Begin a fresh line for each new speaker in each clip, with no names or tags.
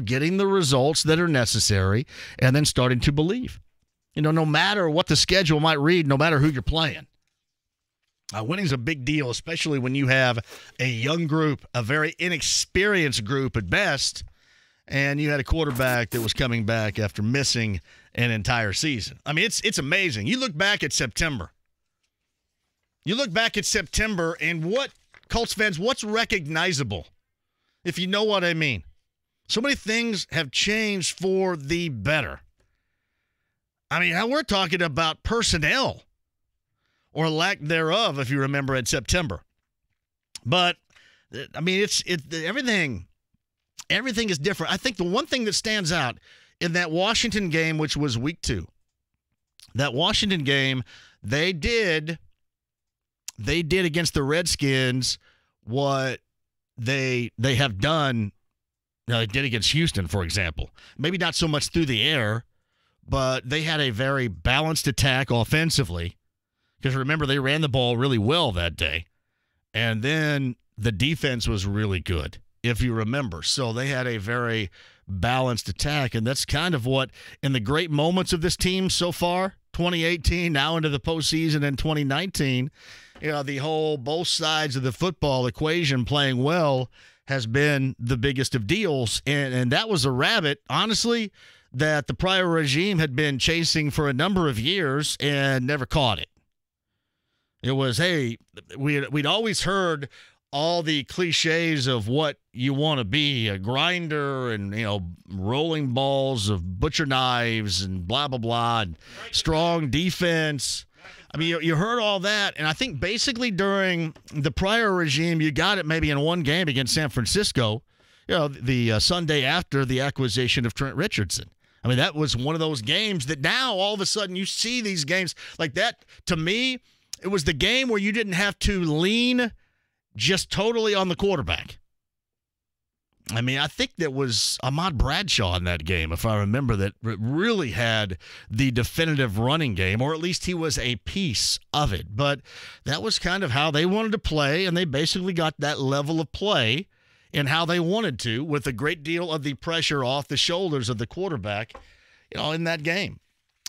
football, getting the results that are necessary, and then starting to believe. No matter what the schedule might read, no matter who you're playing. Winning's a big deal, especially when you have a young group, a very inexperienced group at best, and you had a quarterback that was coming back after missing an entire season. I mean, it's amazing. You look back at September. And what, Colts fans, what's recognizable, if you know what I mean? So many things have changed for the better. I mean, we're talking about personnel or lack thereof, if you remember, in September. But, I mean, it's everything is different. I think the one thing that stands out in that Washington game, which was week 2, that Washington game, they did against the Redskins what they have done. They did against Houston, for example. Maybe not so much through the air, but they had a very balanced attack offensively. Because remember, they ran the ball really well that day. And then the defense was really good, if you remember. So they had a very balanced attack. And that's kind of what, in the great moments of this team so far, 2018, now into the postseason in 2019, the whole both sides of the football equation playing well has been the biggest of deals. And that was a rabbit, honestly, that the prior regime had been chasing for a number of years and never caught it. It was, hey, we'd always heard all the cliches of what you want to be, a grinder and, rolling balls of butcher knives and blah, blah, blah, and strong defense. I mean, you heard all that, and I think basically during the prior regime, you got it maybe in one game against San Francisco, the Sunday after the acquisition of Trent Richardson. I mean, that was one of those games that now all of a sudden you see these games like that. To me, it was the game where you didn't have to lean just totally on the quarterback. I mean, I think that was Ahmad Bradshaw in that game, if I remember, that really had the definitive running game, or at least he was a piece of it. But that was kind of how they wanted to play, and they basically got that level of play in how they wanted to, with a great deal of the pressure off the shoulders of the quarterback, in that game.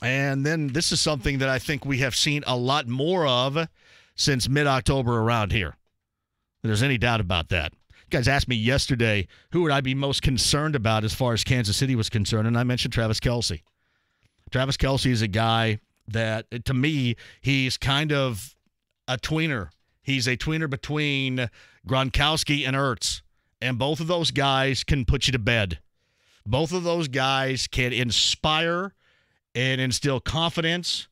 And then this is something that I think we have seen a lot more of since mid-October around here. If there's any doubt about that. You guys asked me yesterday who would I be most concerned about as far as Kansas City was concerned, and I mentioned Travis Kelce. Travis Kelce is a guy that, to me, he's kind of a tweener. He's a tweener between Gronkowski and Ertz, and both of those guys can put you to bed. Both of those guys can inspire and instill confidence,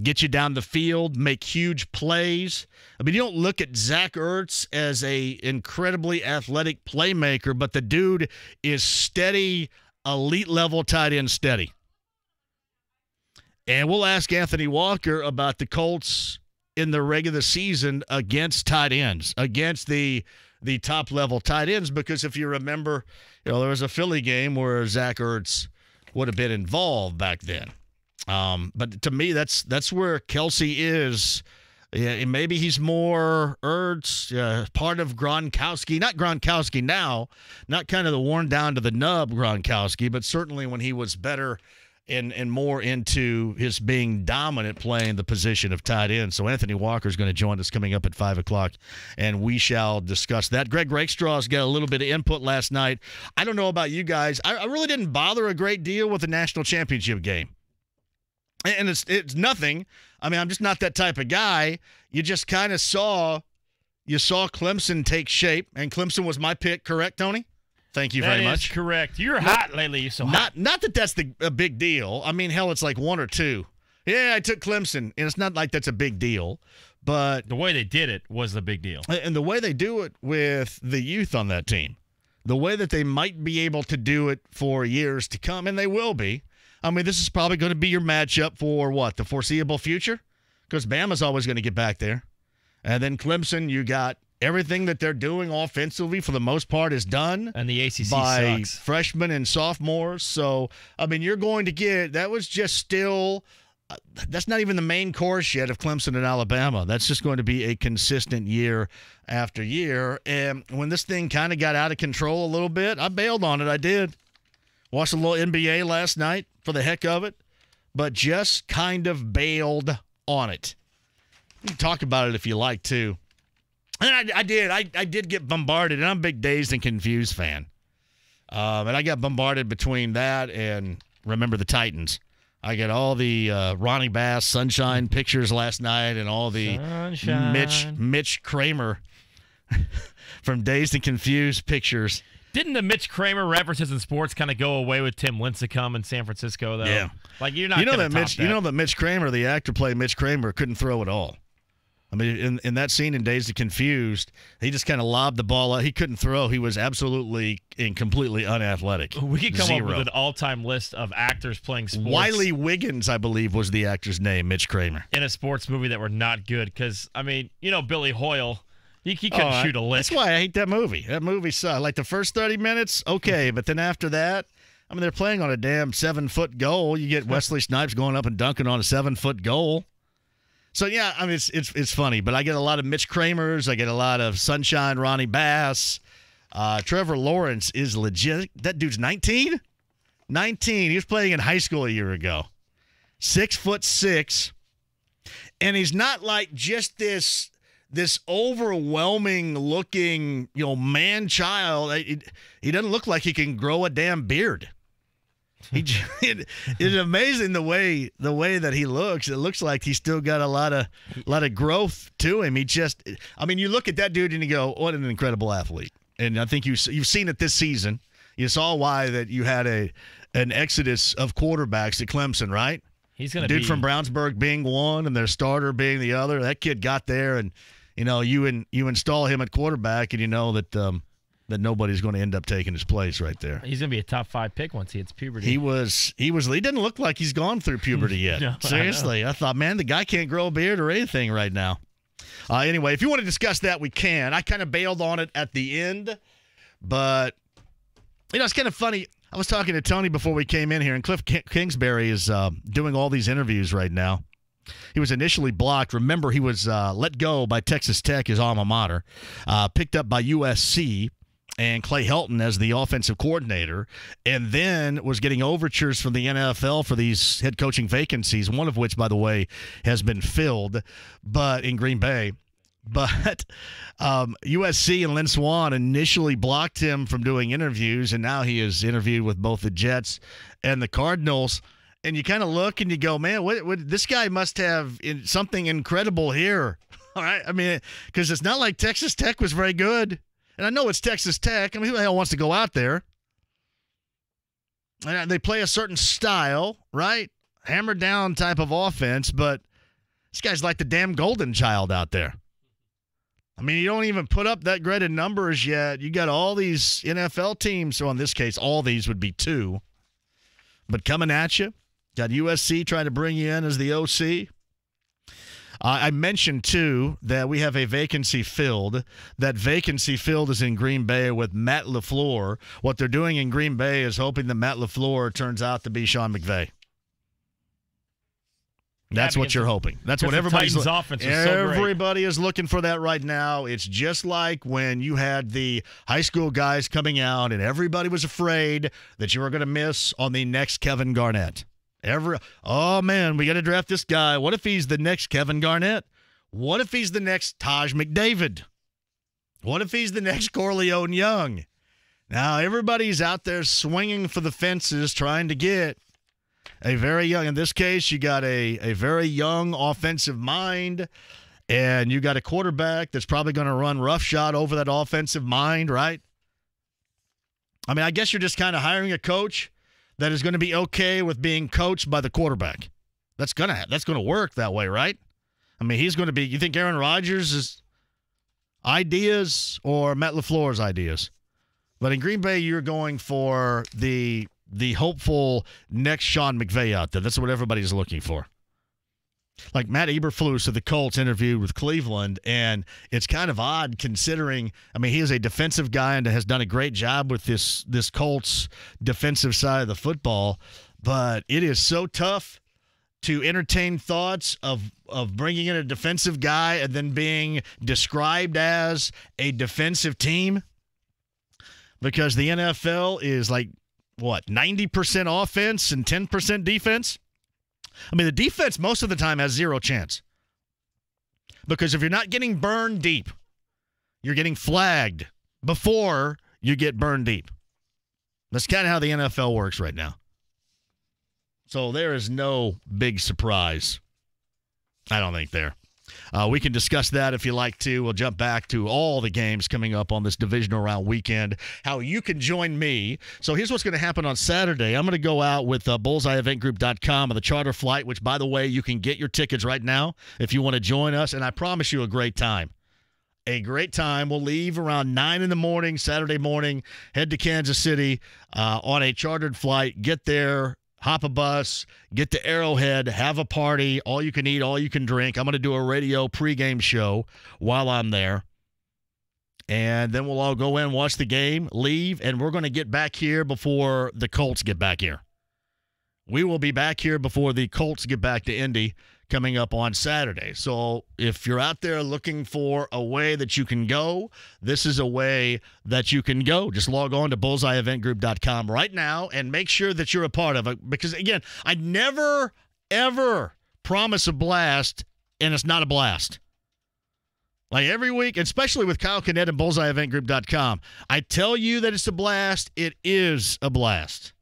get you down the field, make huge plays. I mean, you don't look at Zach Ertz as a incredibly athletic playmaker, but the dude is steady, elite-level tight end steady. And we'll ask Anthony Walker about the Colts in the regular season against tight ends, against the top-level tight ends, because if you remember, there was a Philly game where Zach Ertz would have been involved back then. But to me, that's where Kelce is. Yeah, maybe he's more Ertz, part of Gronkowski. Not Gronkowski now, not kind of the worn down to the nub Gronkowski, but certainly when he was better and more into his being dominant, playing the position of tight end. So Anthony Walker is going to join us coming up at 5 o'clock, and we shall discuss that. Greg Rakestraw's got a little bit of input last night. I don't know about you guys. I really didn't bother a great deal with the national championship game. And it's nothing. I mean, I'm just not that type of guy. You just kind of saw Clemson take shape, and Clemson was my pick, correct, Tony? Thank you very much.
That is correct. You're hot lately. You're so hot.
Not that that's a big deal. I mean, hell, it's like 1 or 2. Yeah, I took Clemson, and it's not like that's a big deal. But
the way they did it was the big deal.
And the way they do it with the youth on that team, the way that they might be able to do it for years to come, and they will be. I mean, this is probably going to be your matchup for what, the foreseeable future? Because Bama's always going to get back there. And then Clemson, you got everything that they're doing offensively for the most part is done.
And the ACC
by
sucks.
Freshmen and sophomores. So, I mean, you're going to get – that was just still that's not even the main course yet of Clemson and Alabama. That's just going to be a consistent year after year. And when this thing kind of got out of control a little bit, I bailed on it. I did. Watched a little NBA last night for the heck of it, but just kind of bailed on it. You can talk about it if you like to. And I did. I did get bombarded, and I'm a big Dazed and Confused fan. And I got bombarded between that and Remember the Titans. I got all the Ronnie Bass Sunshine pictures last night and all the Mitch Kramer from Dazed and Confused pictures.
Didn't the Mitch Kramer references in sports kind of go away with Tim Lincecum in San Francisco, though?
Yeah.
Like, you're not
you know
going to top that.
You know that Mitch Kramer, the actor playing Mitch Kramer, couldn't throw at all. I mean, in that scene in Dazed and Confused, he just kind of lobbed the ball out. He couldn't throw. He was absolutely and completely unathletic.
We could come up with an all-time list of actors playing sports.
Wiley Wiggins, I believe, was the actor's name, Mitch Kramer.
In a sports movie that were not good. Because, I mean, you know Billy Hoyle. He couldn't shoot a lick.
That's why I hate that movie. That movie sucked. Like the first 30 minutes, okay. But then after that, I mean, they're playing on a damn 7-foot goal. You get Wesley Snipes going up and dunking on a 7-foot goal. So, yeah, I mean, it's funny. But I get a lot of Mitch Kramers. I get a lot of Sunshine Ronnie Bass. Trevor Lawrence is legit. That dude's 19? 19. He was playing in high school a year ago. 6'6". And he's not like just this overwhelming looking, man child. He doesn't look like he can grow a damn beard. It's amazing the way that he looks. It looks like he's still got a lot of growth to him. You look at that dude and you go, what an incredible athlete. And I think you've seen it this season. You saw why that you had an exodus of quarterbacks at Clemson, right?
He's going to
dude from Brownsburg being one and their starter being the other. That kid got there, and you install him at quarterback, and you know that that nobody's going to end up taking his place right there.
He's going to be a top 5 pick once he hits puberty.
He didn't look like he's gone through puberty yet.
No,
Seriously, I thought, man, the guy can't grow a beard or anything right now. Anyway, if you want to discuss that, we can. I kind of bailed on it at the end, but it's kind of funny. I was talking to Tony before we came in here, and Cliff Kingsbury is doing all these interviews right now. He was initially blocked. Remember, he was let go by Texas Tech, his alma mater, picked up by USC and Clay Helton as the offensive coordinator, and then was getting overtures from the NFL for these head coaching vacancies, one of which, by the way, has been filled, but in Green Bay. But USC and Lynn Swann initially blocked him from doing interviews, and now he is interviewed with both the Jets and the Cardinals. And you kind of look and you go, man, what this guy must have something incredible here. All right. I mean, because it's not like Texas Tech was very good. And I know it's Texas Tech. I mean, who the hell wants to go out there? And they play a certain style, right? Hammered down type of offense, but this guy's like the damn golden child out there. I mean, you don't even put up that great of numbers yet. You got all these NFL teams. So in this case, all these would be 2. But coming at you. Got USC trying to bring you in as the OC. I mentioned, too, that we have a vacancy filled. That vacancy filled is in Green Bay with Matt LaFleur. What they're doing in Green Bay is hoping that Matt LaFleur turns out to be Sean McVay. That's what you're hoping. That's what everybody's everybody is looking for that right now. It's just like when you had the high school guys coming out and everybody was afraid that you were going to miss on the next Kevin Garnett. Oh, man, we got to draft this guy. What if he's the next Kevin Garnett? What if he's the next Taj McDavid? What if he's the next Corleone Young? Now, everybody's out there swinging for the fences trying to get a very young, in this case, you got a very young offensive mind, and you got a quarterback that's probably going to run roughshod over that offensive mind, right? I mean, I guess you're just kind of hiring a coach that is going to be okay with being coached by the quarterback. That's gonna work that way, right? I mean, he's going to be. You think Aaron Rodgers' ideas or Matt LaFleur's ideas? But in Green Bay, you're going for the hopeful next Sean McVay out there. That's what everybody's looking for. Like Matt Eberflus of the Colts interviewed with Cleveland, and it's kind of odd considering, I mean, he is a defensive guy and has done a great job with this Colts defensive side of the football, but it is so tough to entertain thoughts of bringing in a defensive guy and then being described as a defensive team? Because the NFL is like, what, 90% offense and 10% defense? I mean, the defense most of the time has zero chance. Because if you're not getting burned deep, you're getting flagged before you get burned deep. That's kind of how the NFL works right now. So there is no big surprise, I don't think, there. We can discuss that if you like to. We'll jump back to all the games coming up on this divisional round weekend, how you can join me. So here's what's going to happen on Saturday. I'm going to go out with bullseyeeventgroup.com on the charter flight, which, by the way, you can get your tickets right now if you want to join us, and I promise you a great time. A great time. We'll leave around 9 in the morning, Saturday morning, head to Kansas City on a chartered flight, get there, hop a bus, get to Arrowhead, have a party, all you can eat, all you can drink. I'm going to do a radio pregame show while I'm there. And then we'll all go in, watch the game, leave, and we're going to get back here before the Colts get back here. We will be back here before the Colts get back to Indy coming up on Saturday. So if you're out there looking for a way that you can go, this is a way that you can go. Just log on to bullseyeeventgroup.com right now and make sure that you're a part of it. Because, again, I never, ever promise a blast, and it's not a blast. Like every week, especially with Kyle Kinnett and bullseyeeventgroup.com, I tell you that it's a blast. It is a blast.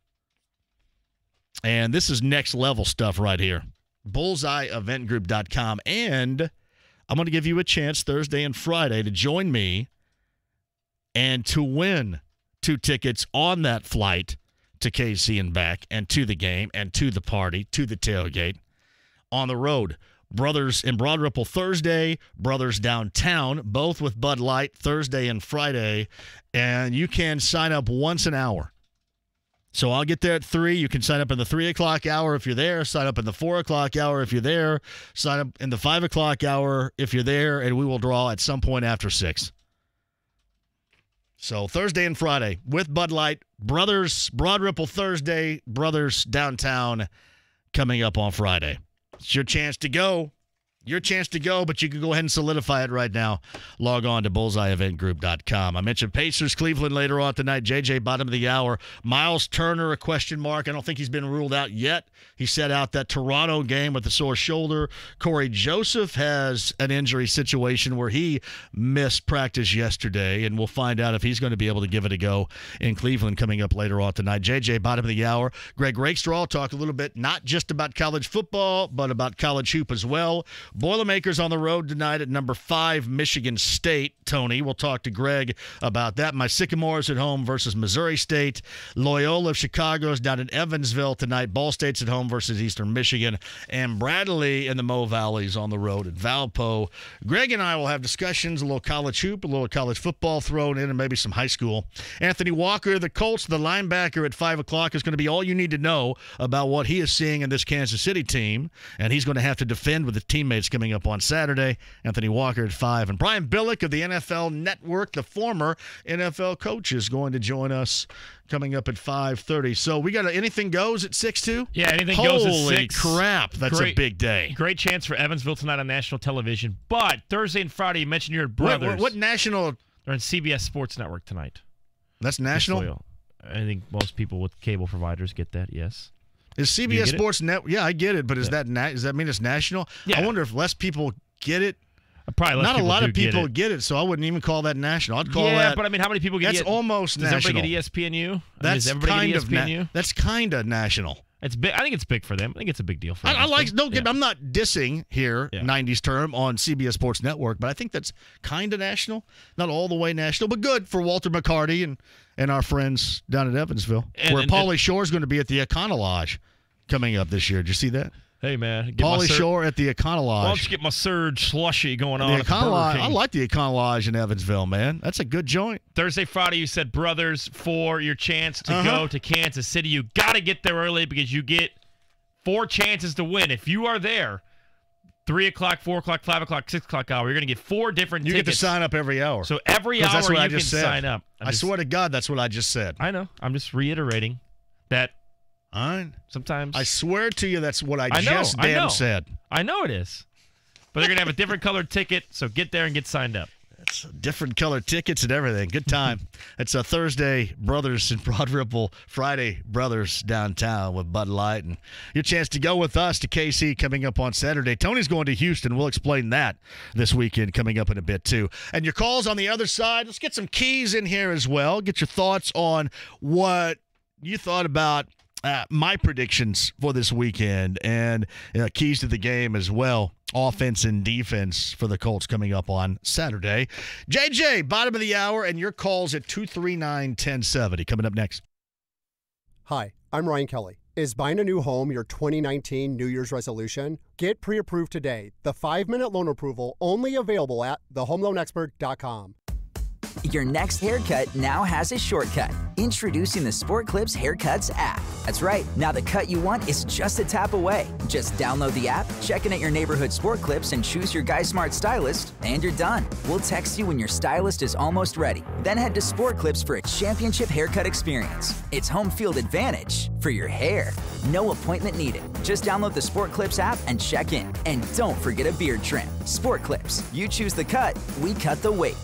And this is next level stuff right here. bullseyeeventgroup.com. And I'm going to give you a chance Thursday and Friday to join me and to win 2 tickets on that flight to KC and back, and to the game, and to the party, to the tailgate on the road. Brothers in Broad Ripple Thursday, Brothers downtown, both with Bud Light Thursday and Friday. And you can sign up once an hour. So I'll get there at 3. You can sign up in the 3 o'clock hour if you're there. Sign up in the 4 o'clock hour if you're there. Sign up in the 5 o'clock hour if you're there, and we will draw at some point after 6. So Thursday and Friday with Bud Light, Brothers, Broad Ripple Thursday, Brothers downtown coming up on Friday. It's your chance to go. Your chance to go, but you can go ahead and solidify it right now. Log on to bullseyeeventgroup.com. I mentioned Pacers, Cleveland later on tonight. JJ, bottom of the hour. Miles Turner, a question mark. I don't think he's been ruled out yet. He set out that Toronto game with a sore shoulder. Corey Joseph has an injury situation where he missed practice yesterday, and we'll find out if he's going to be able to give it a go in Cleveland coming up later on tonight. JJ, bottom of the hour. Greg Rakestraw talked a little bit not just about college football, but about college hoop as well. Boilermakers on the road tonight at number 5, Michigan State. Tony, we'll talk to Greg about that. My Sycamores at home versus Missouri State. Loyola of Chicago's down in Evansville tonight. Ball State's at home versus Eastern Michigan. And Bradley in the Mo Valley's on the road at Valpo. Greg and I will have discussions, a little college hoop, a little college football thrown in, and maybe some high school. Anthony Walker, the Colts, the linebacker at 5 o'clock, is going to be all you need to know about what he is seeing in this Kansas City team. And he's going to have to defend with his teammates coming up on Saturday. Anthony Walker at 5. And Brian Billick of the NFL Network, the former NFL coach, is going to join us coming up at 5:30. So we got anything goes at 6 too?
Yeah, anything goes at 6.
Holy crap, that's a big day.
Great chance for Evansville tonight on national television. But Thursday and Friday, you mentioned your Brothers.
What national?
They're on CBS Sports Network tonight.
That's national?
I think most people with cable providers get that, yes.
Is CBS Sports Net? Yeah, I get it, but does that mean it's national?
Yeah.
I wonder if less people get it.
Probably
not a lot of people get it, so I wouldn't even call that national. I'd call that.
Yeah, but I mean, how many people get it?
That's almost
national.
national.
Does everybody get ESPNU?
That's
does everybody
kind
get ESPNU?
That's kind of national.
It's big. I think it's big for them. I think it's a big deal for them.
I'm not dissing here, 90s term, on CBS Sports Network, but I think that's kind of national. Not all the way national, but good for Walter McCarty and our friends down at Evansville, where Pauly Shore's going to be at the Econolodge coming up this year. Did you see that?
Hey, man.
Pauly Shore at the Econolodge.
Why don't you get my Surge slushy going on at the
Econolodge?
Burger King?
I like the Econolodge in Evansville, man. That's a good joint.
Thursday, Friday, you said Brothers for your chance to go to Kansas City. You got to get there early because you get 4 chances to win. If you are there, 3 o'clock, 4 o'clock, 5 o'clock, 6 o'clock hour, you're going to get 4 different tickets.
You get to sign up every hour.
So every hour you can sign up.
I swear to God, that's what I just said.
I know. I'm just reiterating that
All right.
Sometimes.
I swear to you, that's what I
know,
just damn said.
I know it is. But they're going to have a different colored ticket, so get there and get signed up.
It's different colored tickets and everything. Good time. It's a Thursday Brothers in Broad Ripple, Friday Brothers downtown with Bud Light. And your chance to go with us to KC coming up on Saturday. Tony's going to Houston. We'll explain that this weekend coming up in a bit, too. And your calls on the other side. Let's get some keys in here as well. Get your thoughts on what you thought about my predictions for this weekend and keys to the game as well. Offense and defense for the Colts coming up on Saturday. JJ, bottom of the hour, and your calls at 239-1070. Coming up next.
Hi, I'm Ryan Kelly. Is buying a new home your 2019 New Year's resolution? Get pre-approved today. The 5-minute loan approval only available at thehomeloanexpert.com.
Your next haircut now has a shortcut. Introducing the Sport Clips Haircuts app. That's right. Now the cut you want is just a tap away. Just download the app, check in at your neighborhood Sport Clips, and choose your Guy Smart stylist, and you're done. We'll text you when your stylist is almost ready. Then head to Sport Clips for a championship haircut experience. It's home field advantage for your hair. No appointment needed. Just download the Sport Clips app and check in. And don't forget a beard trim. Sport Clips. You choose the cut, we cut the weight.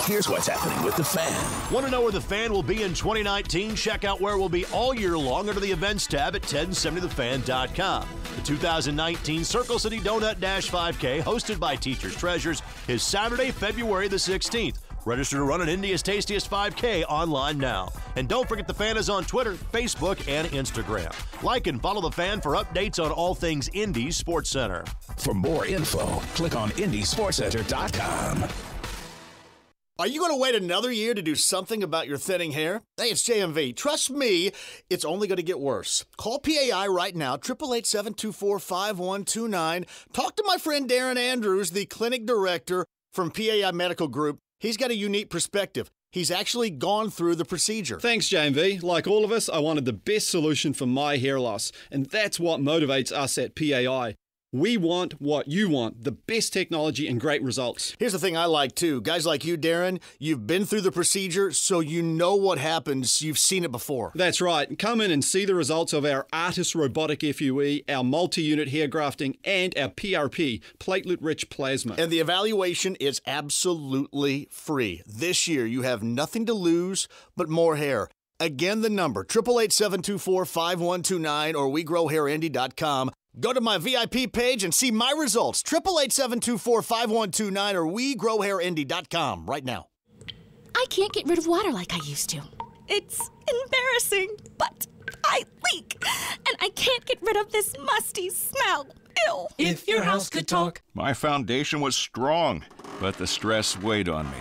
Here's what's happening with The Fan. Want to know where The Fan will be in 2019? Check out where we'll be all year long under the events tab at 1070thefan.com. The 2019 Circle City Donut Dash 5K, hosted by Teachers Treasures, is Saturday, February the 16th. Register to run an India's Tastiest 5K online now. And don't forget The Fan is on Twitter, Facebook, and Instagram. Like and follow The Fan for updates on all things Indy Sports Center. For more info, click on IndySportsCenter.com.
Are you going to wait another year to do something about your thinning hair? Hey, it's JMV. Trust me, it's only going to get worse. Call PAI right now, 888-724-5129. Talk to my friend Darren Andrews, the clinic director from PAI Medical Group. He's got a unique perspective. He's actually gone through the procedure.
Thanks, JMV. Like all of us, I wanted the best solution for my hair loss, and that's what motivates us at PAI. We want what you want, the best technology and great results.
Here's the thing I like, too. Guys like you, Darren, you've been through the procedure, so you know what happens. You've seen it before.
That's right. Come in and see the results of our Artis Robotic FUE, our multi-unit hair grafting, and our PRP, platelet-rich plasma.
And the evaluation is absolutely free. This year, you have nothing to lose but more hair. Again, the number, 888-724-5129 or WeGrowHairIndy.com. Go to my VIP page and see my results. 888-724-5129 or WeGrowHairIndy.com right now.
I can't get rid of water like I used to. It's embarrassing, but I leak. And I can't get rid of this musty smell. Ew.
If your house could talk.
My foundation was strong, but the stress weighed on me.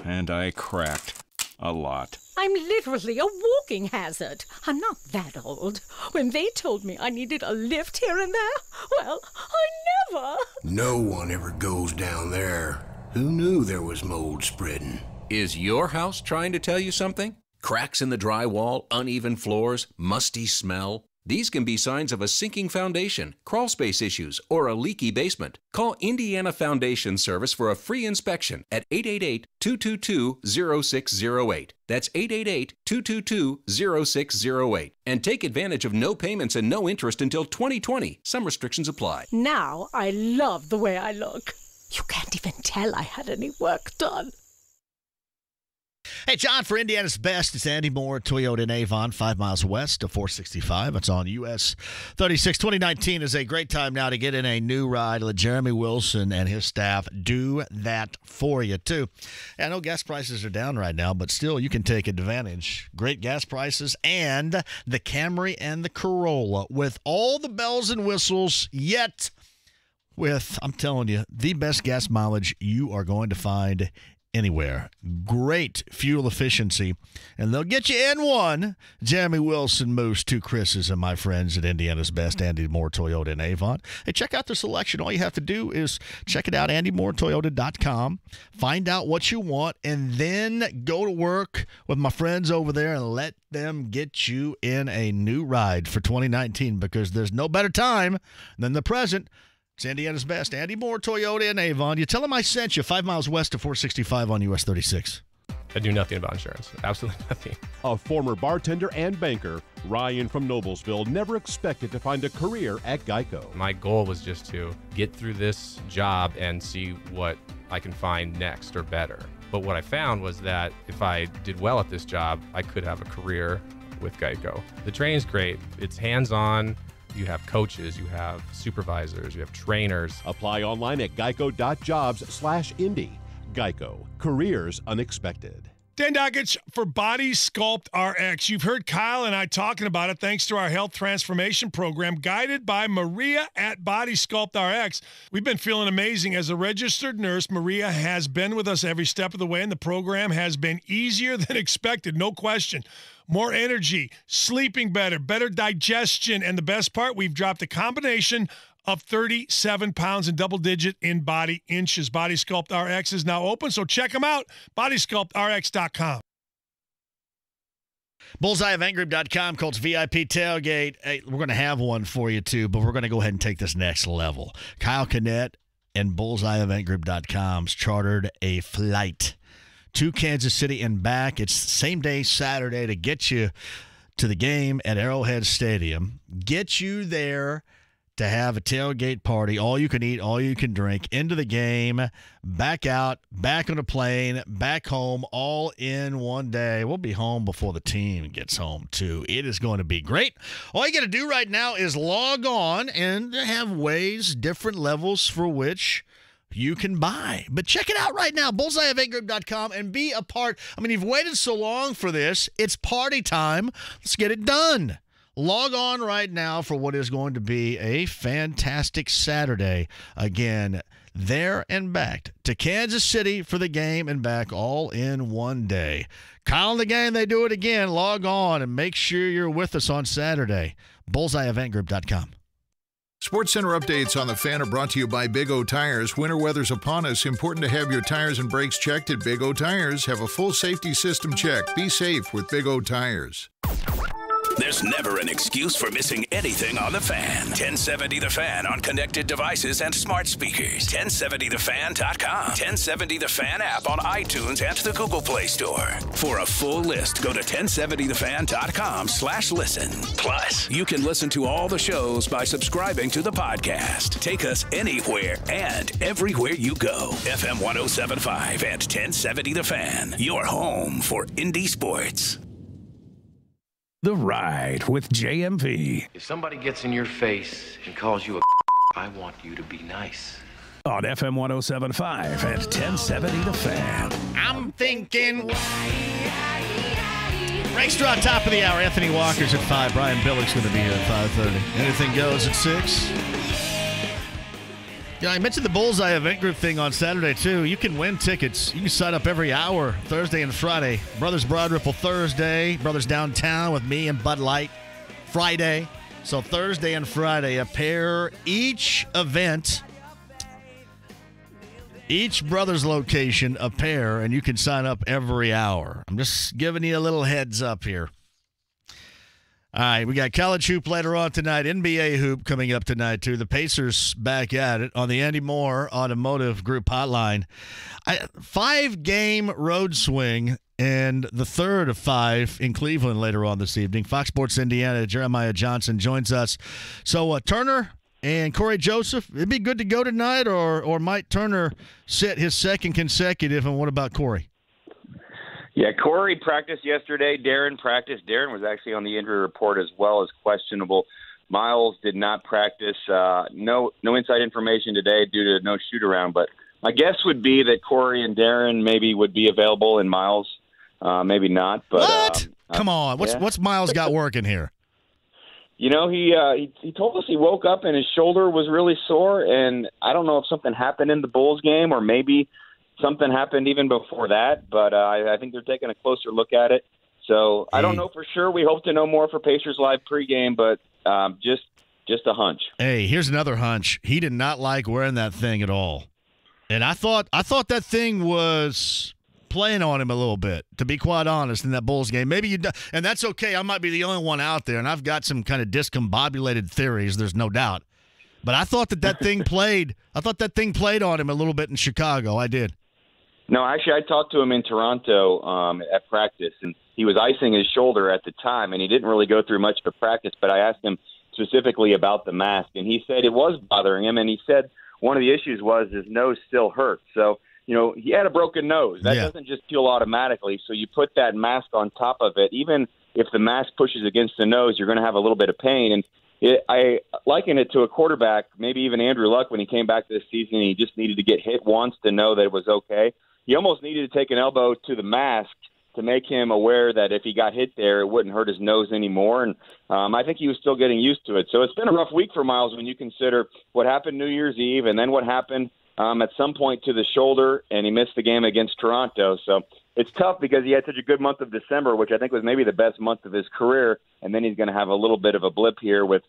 And I cracked a lot.
I'm literally a walking hazard. I'm not that old. When they told me I needed a lift here and there, well, I never.
No one ever goes down there. Who knew there was mold spreading?
Is your house trying to tell you something? Cracks in the drywall, uneven floors, musty smell. These can be signs of a sinking foundation, crawl space issues, or a leaky basement. Call Indiana Foundation Service for a free inspection at 888-222-0608. That's 888-222-0608. And take advantage of no payments and no interest until 2020. Some restrictions apply.
Now I love the way I look. You can't even tell I had any work done.
Hey, John, for Indiana's Best, it's Andy Moore, Toyota in Avon, 5 miles west of 465. It's on US 36. 2019 is a great time now to get in a new ride. Let Jeremy Wilson and his staff do that for you, too. I know gas prices are down right now, but still, you can take advantage. Great gas prices and the Camry and the Corolla with all the bells and whistles, yet with, I'm telling you, the best gas mileage you are going to find anywhere. Great fuel efficiency, and they'll get you in one. Jeremy Wilson, Moose, two Chris's, and my friends at Indiana's Best, Andy Moore, Toyota in Avon. Hey, check out the selection. All you have to do is check it out, AndyMooreToyota.com. Find out what you want, and then go to work with my friends over there and let them get you in a new ride for 2019, because there's no better time than the present. It's Indiana's Best. Andy Moore, Toyota in Avon. You tell them I sent you, 5 miles west of 465 on US 36.
I do nothing about insurance. Absolutely nothing.
A former bartender and banker, Ryan from Noblesville never expected to find a career at Geico.
My goal was just to get through this job and see what I can find next or better. But what I found was that if I did well at this job, I could have a career with Geico. The training's great. It's hands-on. You have coaches, you have supervisors, you have trainers.
Apply online at geico.jobs/Indy. Geico. Careers unexpected.
Dan Dockich for Body Sculpt RX. You've heard Kyle and I talking about it thanks to our health transformation program guided by Maria at Body Sculpt RX. We've been feeling amazing. As a registered nurse, Maria has been with us every step of the way, and the program has been easier than expected, no question. More energy, sleeping better, better digestion, and the best part, we've dropped a combination of 37 pounds and double-digit in body inches. Body Sculpt RX is now open, so check them out, bodysculptrx.com.
Bullseyeeventgroup.com, Colts VIP tailgate. Hey, we're going to have one for you, too, but we're going to go ahead and take this next level. Kyle Kinnett and Bullseyeeventgroup.com's chartered a flight to Kansas City and back. It's same day Saturday to get you to the game at Arrowhead Stadium, get you there to have a tailgate party, all you can eat, all you can drink, into the game, back out, back on a plane, back home, all in one day. We'll be home before the team gets home, too. It is going to be great. All you got to do right now is log on, and they have ways, different levels for which you can buy. But check it out right now, bullseyeeventgroup.com, and be a part. I mean, you've waited so long for this. It's party time. Let's get it done. Log on right now for what is going to be a fantastic Saturday. Again, there and back to Kansas City for the game and back all in one day. Kyle and the gang, they do it again. Log on and make sure you're with us on Saturday. bullseyeeventgroup.com.
SportsCenter updates on the Fan are brought to you by Big O Tires. Winter weather's upon us. Important to have your tires and brakes checked at Big O Tires. Have a full safety system check. Be safe with Big O Tires.
There's never an excuse for missing anything on The Fan. 1070 The Fan on connected devices and smart speakers. 1070thefan.com. 1070 The Fan app on iTunes and the Google Play Store. For a full list, go to 1070thefan.com/listen. Plus, you can listen to all the shows by subscribing to the podcast. Take us anywhere and everywhere you go. FM 107.5 and 1070 The Fan. Your home for indie sports. The Ride with JMV.
If somebody gets in your face and calls you a I want you to be nice.
On FM 107.5 and 1070 The Fan.
I'm thinking. Racetrack top of the hour. Anthony Walker's at 5. Brian Billick's going to be here at 5:30. Anything goes at 6. Yeah, I mentioned the Bullseye Event Group thing on Saturday, too. You can win tickets. You can sign up every hour, Thursday and Friday. Brothers Broad Ripple Thursday. Brothers Downtown with me and Bud Light Friday. So Thursday and Friday, a pair each event. Each Brothers location, a pair, and you can sign up every hour. I'm just giving you a little heads up here. All right, we got college hoop later on tonight, NBA hoop coming up tonight, too. The Pacers back at it on the Andy Moore Automotive Group hotline. 5-game road swing, and the third of 5 in Cleveland later on this evening. Fox Sports Indiana, Jeremiah Johnson joins us. So Turner and Corey Joseph, it'd be good to go tonight, or might Turner sit his second consecutive, and what about Corey?
Yeah, Corey practiced yesterday. Darren practiced. Darren was actually on the injury report as well as questionable. Miles did not practice. No inside information today due to no shoot-around. But my guess would be that Corey and Darren maybe would be available, and Miles maybe not. But,
what? Come on. What's Miles got working here?
You know, he told us he woke up and his shoulder was really sore, and I don't know if something happened in the Bulls game or maybe – something happened even before that, but I think they're taking a closer look at it. So I don't know for sure. We hope to know more for Pacers Live pregame, but just a hunch.
Hey, here's another hunch. He did not like wearing that thing at all, and I thought that thing was playing on him a little bit, to be quite honest, in that Bulls game. Maybe you, and that's okay. I might be the only one out there, and I've got some kind of discombobulated theories. There's no doubt, but I thought that thing played. I thought that thing played on him a little bit in Chicago. I did.
No, actually, I talked to him in Toronto at practice, and he was icing his shoulder at the time, and he didn't really go through much of a practice, but I asked him specifically about the mask, and he said it was bothering him, and he said one of the issues was his nose still hurt. So, he had a broken nose. That doesn't just heal automatically, so you put that mask on top of it. Even if the mask pushes against the nose, you're going to have a little bit of pain, and I liken it to a quarterback, maybe even Andrew Luck when he came back this season, and he just needed to get hit once to know that it was okay. He almost needed to take an elbow to the mask to make him aware that if he got hit there, it wouldn't hurt his nose anymore. And I think he was still getting used to it. So it's been a rough week for Miles when you consider what happened New Year's Eve and then what happened at some point to the shoulder, and he missed the game against Toronto. So it's tough because he had such a good month of December, which I think was maybe the best month of his career, and then he's going to have a little bit of a blip here with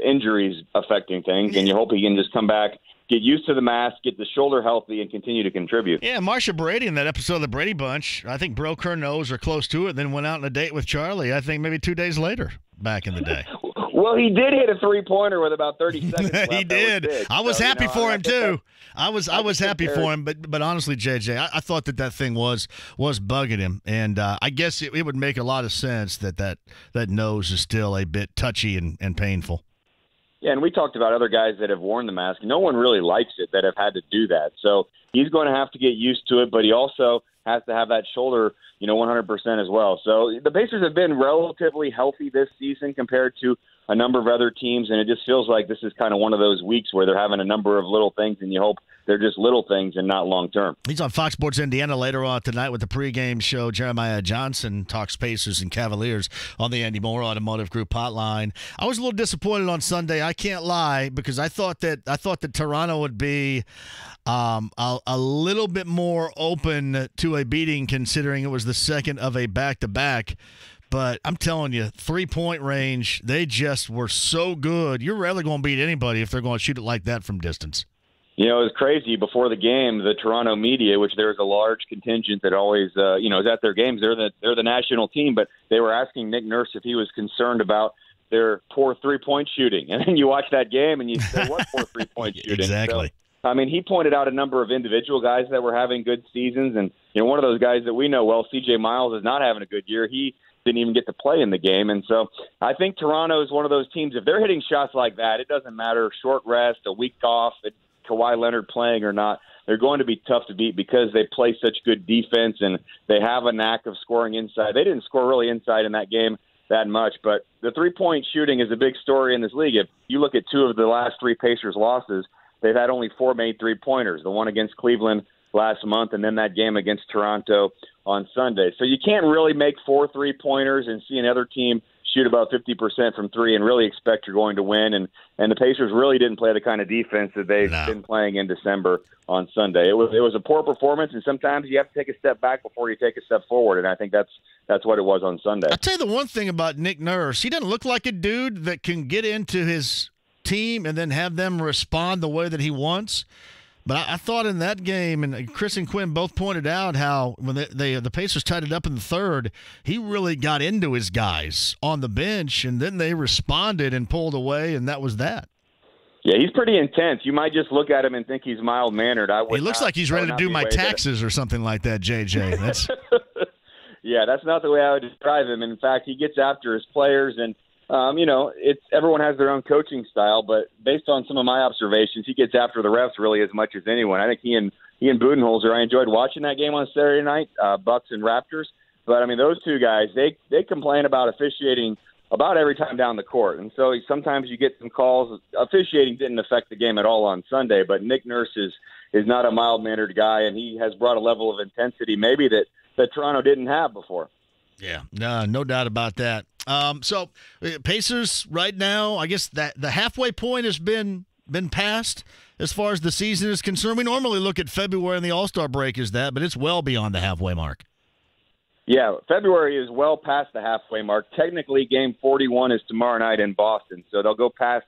injuries affecting things, and you hope he can just come back, get used to the mask, get the shoulder healthy, and continue to contribute.
Yeah, Marsha Brady in that episode of the Brady Bunch, I think broke her nose or close to it, then went out on a date with Charlie, I think maybe 2 days later back in the day.
Well, he did hit a three-pointer with about 30 seconds left.
He did. I was happy for him, too. I was happy for him, but honestly, JJ, I thought that thing was bugging him, and I guess it would make a lot of sense that nose is still a bit touchy and painful.
Yeah, and we talked about other guys that have worn the mask. No one really likes it that have had to do that. So he's going to have to get used to it, but he also has to have that shoulder, 100% as well. So the Pacers have been relatively healthy this season compared to a number of other teams, and it just feels like this is kind of one of those weeks where they're having a number of little things, and you hope they're just little things and not long-term.
He's on Fox Sports Indiana later on tonight with the pregame show. Jeremiah Johnson talks Pacers and Cavaliers on the Andy Moore Automotive Group hotline. I was a little disappointed on Sunday. I can't lie, because I thought that Toronto would be a little bit more open to a beating, considering it was the second of a back-to-back. But I'm telling you, three-point range, they just were so good. You're rarely going to beat anybody if they're going to shoot it like that from distance.
It was crazy before the game. The Toronto media, which there's a large contingent that always, is at their games. They're the national team, but they were asking Nick Nurse if he was concerned about their poor three-point shooting. And then you watch that game and you say, what poor three-point shooting?
Exactly.
So, he pointed out a number of individual guys that were having good seasons. And, one of those guys that we know well, C.J. Miles, is not having a good year. He didn't even get to play in the game. And so I think Toronto is one of those teams, if they're hitting shots like that, it doesn't matter, short rest, a week off, Kawhi Leonard playing or not, they're going to be tough to beat because they play such good defense and they have a knack of scoring inside. They didn't score really inside in that game that much, but the three-point shooting is a big story in this league. If you look at two of the last three Pacers losses, they've had only 4 made three-pointers, the one against Cleveland last month and then that game against Toronto on Sunday. So you can't really make 4 3-pointers and see another team shoot about 50% from three and really expect you're going to win. And the Pacers really didn't play the kind of defense that they've been playing in December on Sunday. It was a poor performance, and sometimes you have to take a step back before you take a step forward, and I think that's what it was on Sunday.
I'll tell you the one thing about Nick Nurse. He doesn't look like a dude that can get into his team and then have them respond the way that he wants. But I thought in that game, and Chris and Quinn both pointed out how when the Pacers tied it up in the third, he really got into his guys on the bench, and then they responded and pulled away, and that was that.
Yeah, he's pretty intense. You might just look at him and think he's mild-mannered.
He looks like he's ready to do my taxes or something like that, JJ. That's
yeah, that's not the way I would describe him. In fact, he gets after his players, and it's everyone has their own coaching style, but based on some of my observations, he gets after the refs really as much as anyone. I think he and Budenholzer, I enjoyed watching that game on Saturday night, Bucks and Raptors. But those two guys, they complain about officiating about every time down the court, and so sometimes you get some calls. Officiating didn't affect the game at all on Sunday, but Nick Nurse is not a mild-mannered guy, and he has brought a level of intensity maybe that Toronto didn't have before.
Yeah, no doubt about that. So Pacers right now, I guess that the halfway point has been passed as far as the season is concerned. We normally look at February and the All-Star break as that, but it's well beyond the halfway mark.
Yeah, February is well past the halfway mark. Technically, Game 41 is tomorrow night in Boston, so they'll go past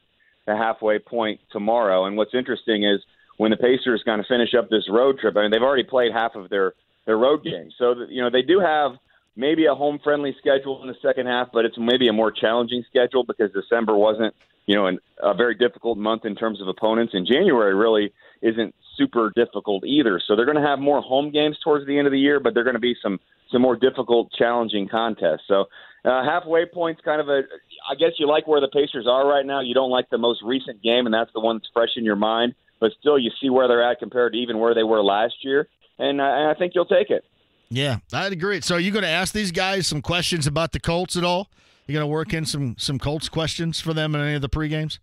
the halfway point tomorrow. And what's interesting is when the Pacers kind of finish up this road trip, they've already played half of their road games. So, they do have maybe a home-friendly schedule in the second half, but it's maybe a more challenging schedule because December wasn't, a very difficult month in terms of opponents, and January really isn't super difficult either. So they're going to have more home games towards the end of the year, but they're going to be some more difficult, challenging contests. So halfway point's kind of I guess you like where the Pacers are right now. You don't like the most recent game, and that's the one that's fresh in your mind. But still, you see where they're at compared to even where they were last year, and I think you'll take it.
Yeah, I'd agree. So are you going to ask these guys some questions about the Colts at all? You going to work in some Colts questions for them in any of the pre-games?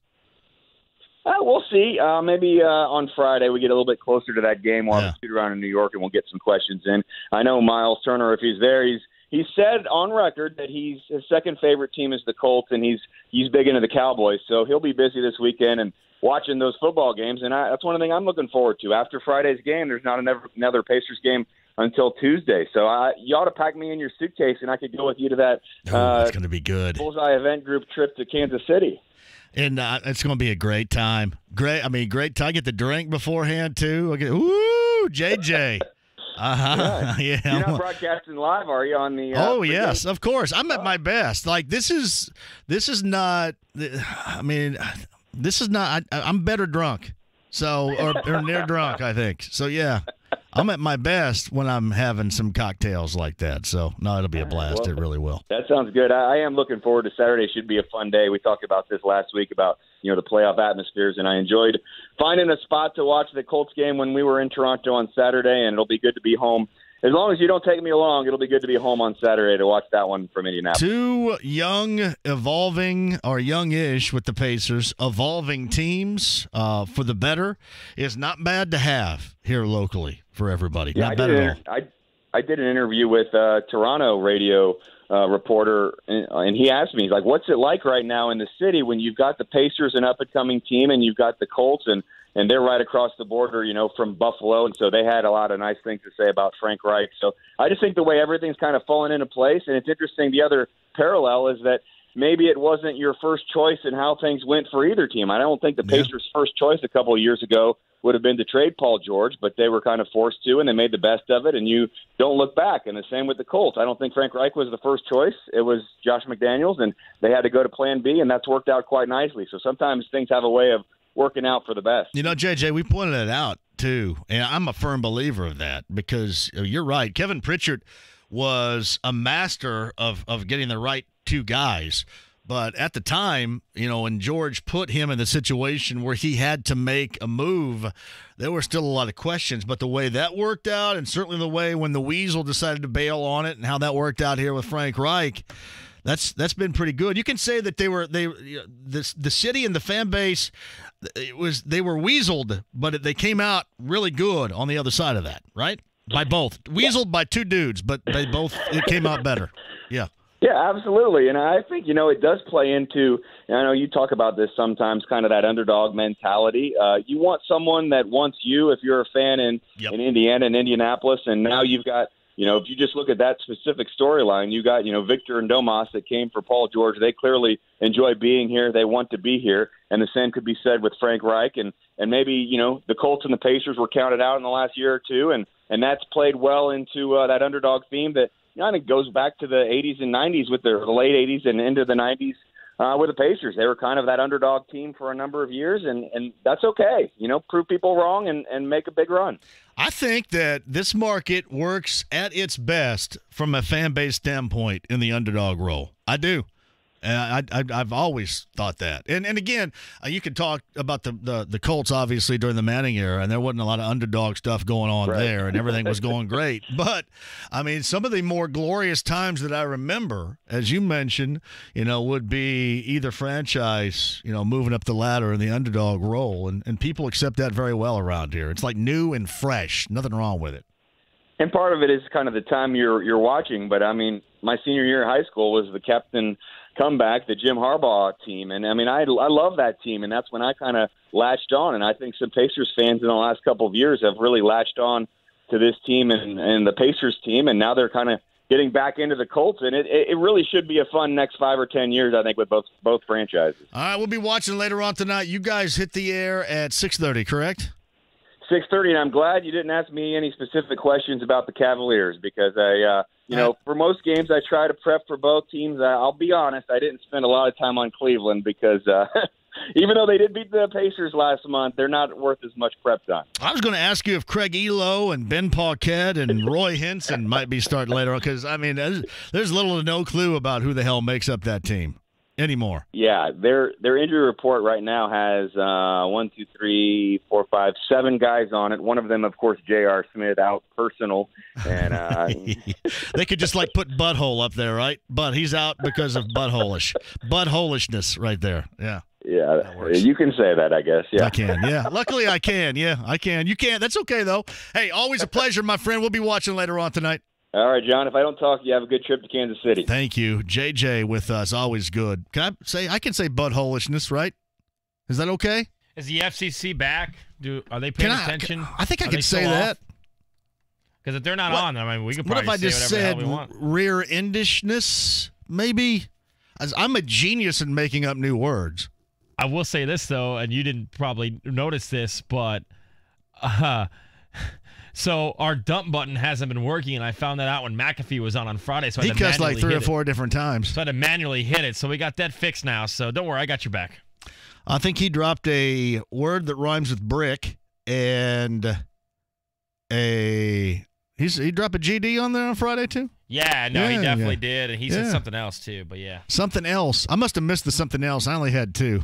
We'll see. Maybe on Friday we get a little bit closer to that game. We'll have a shoot around in New York, and we'll get some questions in. I know Miles Turner, if he's there, he said on record that his second favorite team is the Colts, and he's big into the Cowboys. So he'll be busy this weekend and watching those football games, and that's one of the things I'm looking forward to. After Friday's game, there's not another Pacers game until Tuesday. So you ought to pack me in your suitcase, and I could go with you to that
it's going to be good.
Bullseye event group trip to Kansas City.
And it's going to be a great time. Great time. Get the drink beforehand, too. Ooh, JJ. Uh-huh. Yeah.
You're not broadcasting live, are you, on the
Oh, yes, of course. I'm at my best. Like, this is not I'm better drunk. So or near drunk, I think. So yeah. I'm at my best when I'm having some cocktails like that. So, no, it'll be a blast. It really will.
That sounds good. I am looking forward to Saturday. Should be a fun day. We talked about this last week about, the playoff atmospheres, and I enjoyed finding a spot to watch the Colts game when we were in Toronto on Saturday, and it'll be good to be home. As long as you don't take me along, it'll be good to be home on Saturday to watch that one from Indianapolis.
Two young, evolving, or youngish with the Pacers, evolving teams for the better is not bad to have here locally for everybody.
Yeah,
not bad at all.
I did an interview with a Toronto radio reporter, and he asked me, he's like, what's it like right now in the city when you've got the Pacers, an up-and-coming team, and you've got the Colts, and they're right across the border, from Buffalo, and so they had a lot of nice things to say about Frank Reich. So I just think the way everything's kind of fallen into place, and it's interesting, the other parallel is that maybe it wasn't your first choice in how things went for either team. I don't think the Pacers' first choice a couple of years ago would have been to trade Paul George, but they were kind of forced to, and they made the best of it, and you don't look back. And the same with the Colts. I don't think Frank Reich was the first choice. It was Josh McDaniels, and they had to go to plan B, and that's worked out quite nicely. So sometimes things have a way of working out for the best.
JJ, we pointed it out, too, and I'm a firm believer of that because you're right. Kevin Pritchard was a master of getting the right two guys. But at the time, when George put him in the situation where he had to make a move, there were still a lot of questions. But the way that worked out, and certainly the way when the Weasel decided to bail on it and how that worked out here with Frank Reich, that's been pretty good. You can say that the city and the fan base, they were weaseled, but they came out really good on the other side of that, right? By both. Weaseled by two dudes, but it came out better. Yeah.
Yeah, absolutely. And I think, it does play into, I know you talk about this sometimes, kind of that underdog mentality. You want someone that wants you if you're a fan in Indiana and Indianapolis. And now you've got, if you just look at that specific storyline, you got, Victor and Domas that came for Paul George. They clearly enjoy being here. They want to be here. And the same could be said with Frank Reich. And maybe, the Colts and the Pacers were counted out in the last year or two. And that's played well into that underdog theme that, I think goes back to the 80s and 90s with the late 80s and into the 90s with the Pacers. They were kind of that underdog team for a number of years, and that's okay. Prove people wrong and make a big run.
I think that this market works at its best from a fan base standpoint in the underdog role. I do. I've always thought that. And again, you could talk about the Colts, obviously, during the Manning era, and there wasn't a lot of underdog stuff going on there, and everything was going great. But, some of the more glorious times that I remember, as you mentioned, would be either franchise, moving up the ladder in the underdog role, and people accept that very well around here. It's like new and fresh. Nothing wrong with it.
And part of it is kind of the time you're watching. But, my senior year of high school was the captain comeback, the Jim Harbaugh team. And, I love that team, and that's when I kind of latched on. And I think some Pacers fans in the last couple of years have really latched on to this team and the Pacers team, and now they're kind of getting back into the Colts. And it really should be a fun next 5 or 10 years, I think, with both franchises.
All right, we'll be watching later on tonight. You guys hit the air at 6:30, correct?
6:30, and I'm glad you didn't ask me any specific questions about the Cavaliers because for most games I try to prep for both teams. I'll be honest, I didn't spend a lot of time on Cleveland because Even though they did beat the Pacers last month, they're not worth as much prep time.
I was going to ask you if Craig Elo and Ben Paquette and Roy Hinson might be starting later on, because, I mean, there's little to no clue about who the hell makes up that team anymore.
Yeah, their injury report right now has 7 guys on it. One of them, of course, J.R. Smith, out personal. And
they could just, like, put butthole up there, right? But he's out because of buttholishness right there. Yeah.
Yeah, you can say that, I guess. Yeah,
I can. Yeah, luckily I can. Yeah, I can. You can't. That's okay, though. Hey, always a pleasure, my friend. We'll be watching later on tonight.
All right, John, if I don't talk to you, have a good trip to Kansas City.
Thank you. JJ with us, always good. I can say buttholishness, right? Is that okay?
Is the FCC back? Are they paying attention?
I think I could say that.
Because if they're not on, I mean, we could probably
what if I just
say
said
whatever the hell we want.
rear-endishness, maybe? I'm a genius in making up new words.
I will say this, though, and you didn't probably notice this, but so our dump button hasn't been working, and I found that out when McAfee was on Friday. So I
he
had to
cussed like
manually
3 or
hit
4 different times.
So I had to manually hit it. So we got that fixed now. So don't worry, I got your back.
I think he dropped a word that rhymes with brick and he dropped a GD on there on Friday too?
Yeah, no, he definitely did, and he said something else too, but yeah.
Something else. I must have missed the something else. I only had 2.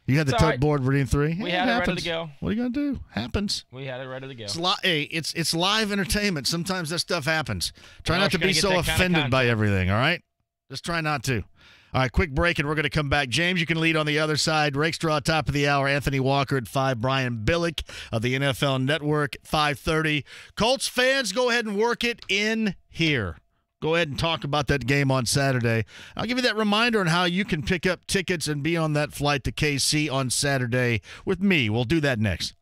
You had the tut board reading 3.
We had it ready to go.
What are you gonna do? Happens.
We had it ready to go.
It's live entertainment. Sometimes that stuff happens. Try not to be so offended by everything. All right, just try not to. All right, quick break, and we're going to come back. James, you can lead on the other side. Rakestraw, top of the hour. Anthony Walker at 5. Brian Billick of the NFL Network at 5:30. Colts fans, go ahead and work it in here. Go ahead and talk about that game on Saturday. I'll give you that reminder on how you can pick up tickets and be on that flight to KC on Saturday with me. We'll do that next.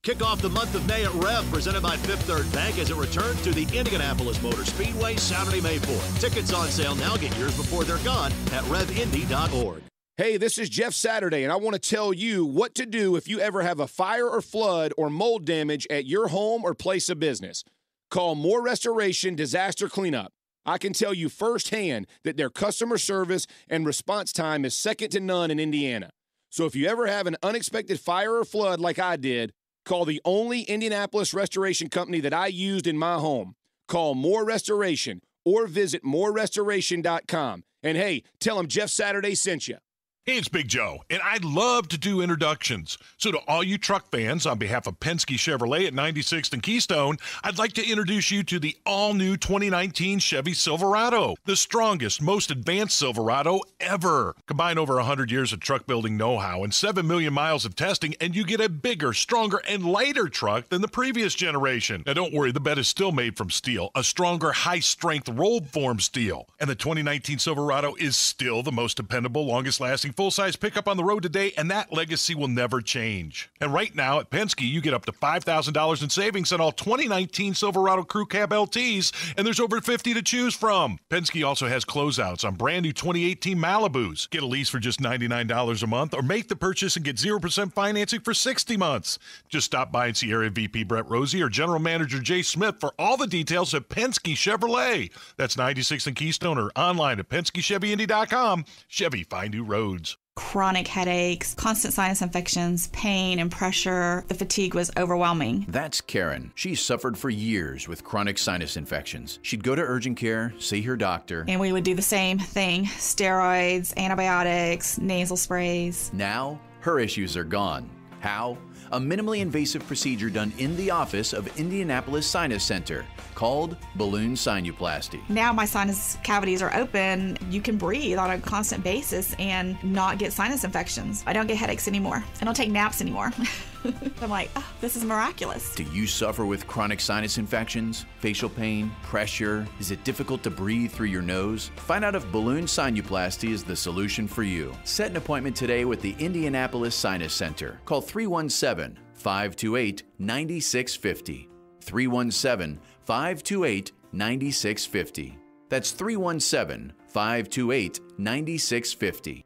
Kick off the month of May at Rev, presented by Fifth Third Bank as it returns to the Indianapolis Motor Speedway Saturday, May 4th. Tickets on sale now. Get yours before they're gone at revindy.org.
Hey, this is Jeff Saturday, and I want to tell you what to do if you ever have a fire or flood or mold damage at your home or place of business. Call More Restoration Disaster Cleanup. I can tell you firsthand that their customer service and response time is second to none in Indiana. So if you ever have an unexpected fire or flood like I did, call the only Indianapolis restoration company that I used in my home. Call More Restoration or visit morerestoration.com. And hey, tell them Jeff Saturday sent you.
Hey, it's Big Joe, and I love to do introductions. So to all you truck fans, on behalf of Penske Chevrolet at 96th and Keystone, I'd like to introduce you to the all-new 2019 Chevy Silverado, the strongest, most advanced Silverado ever. Combine over 100 years of truck building know-how and 7 million miles of testing, and you get a bigger, stronger, and lighter truck than the previous generation. Now, don't worry, the bed is still made from steel, a stronger, high-strength, rolled-form steel. And the 2019 Silverado is still the most dependable, longest-lasting full-size pickup on the road today, and that legacy will never change. And right now at Penske, you get up to $5,000 in savings on all 2019 Silverado Crew Cab LTs, and there's over 50 to choose from. Penske also has closeouts on brand new 2018 Malibus. Get a lease for just $99 a month, or make the purchase and get 0% financing for 60 months. Just stop by and see Area VP Brett Rosie or General Manager Jay Smith for all the details at Penske Chevrolet. That's 96th and Keystone, or online at PenskeChevyIndy.com. Chevy, find new roads.
Chronic headaches, constant sinus infections, pain and pressure. The fatigue was overwhelming.
That's Karen. She suffered for years with chronic sinus infections. She'd go to urgent care, see her doctor.
And we would do the same thing. Steroids, antibiotics, nasal sprays.
Now, her issues are gone. How? A minimally invasive procedure done in the office of Indianapolis Sinus Center called balloon sinuplasty.
Now my sinus cavities are open. You can breathe on a constant basis and not get sinus infections. I don't get headaches anymore. I don't take naps anymore. I'm like, oh, this is miraculous.
Do you suffer with chronic sinus infections, facial pain, pressure? Is it difficult to breathe through your nose? Find out if balloon sinuplasty is the solution for you. Set an appointment today with the Indianapolis Sinus Center. Call 317-528-9650. 317-528-9650. That's 317-528-9650.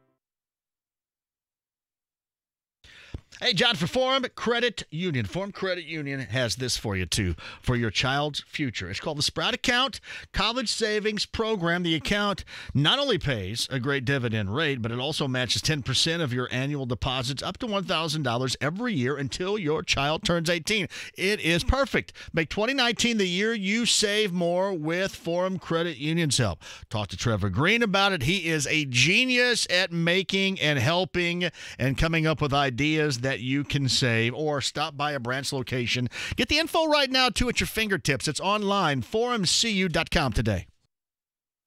Hey, John, for Forum Credit Union. Forum Credit Union has this for you, too, for your child's future. It's called the Sprout Account College Savings Program. The account not only pays a great dividend rate, but it also matches 10% of your annual deposits up to $1,000 every year until your child turns 18. It is perfect. Make 2019 the year you save more with Forum Credit Union's help. Talk to Trevor Green about it. He is a genius at making and helping and coming up with ideas that you can save, or stop by a branch location. Get the info right now, too, at your fingertips. It's online, forumcu.com today.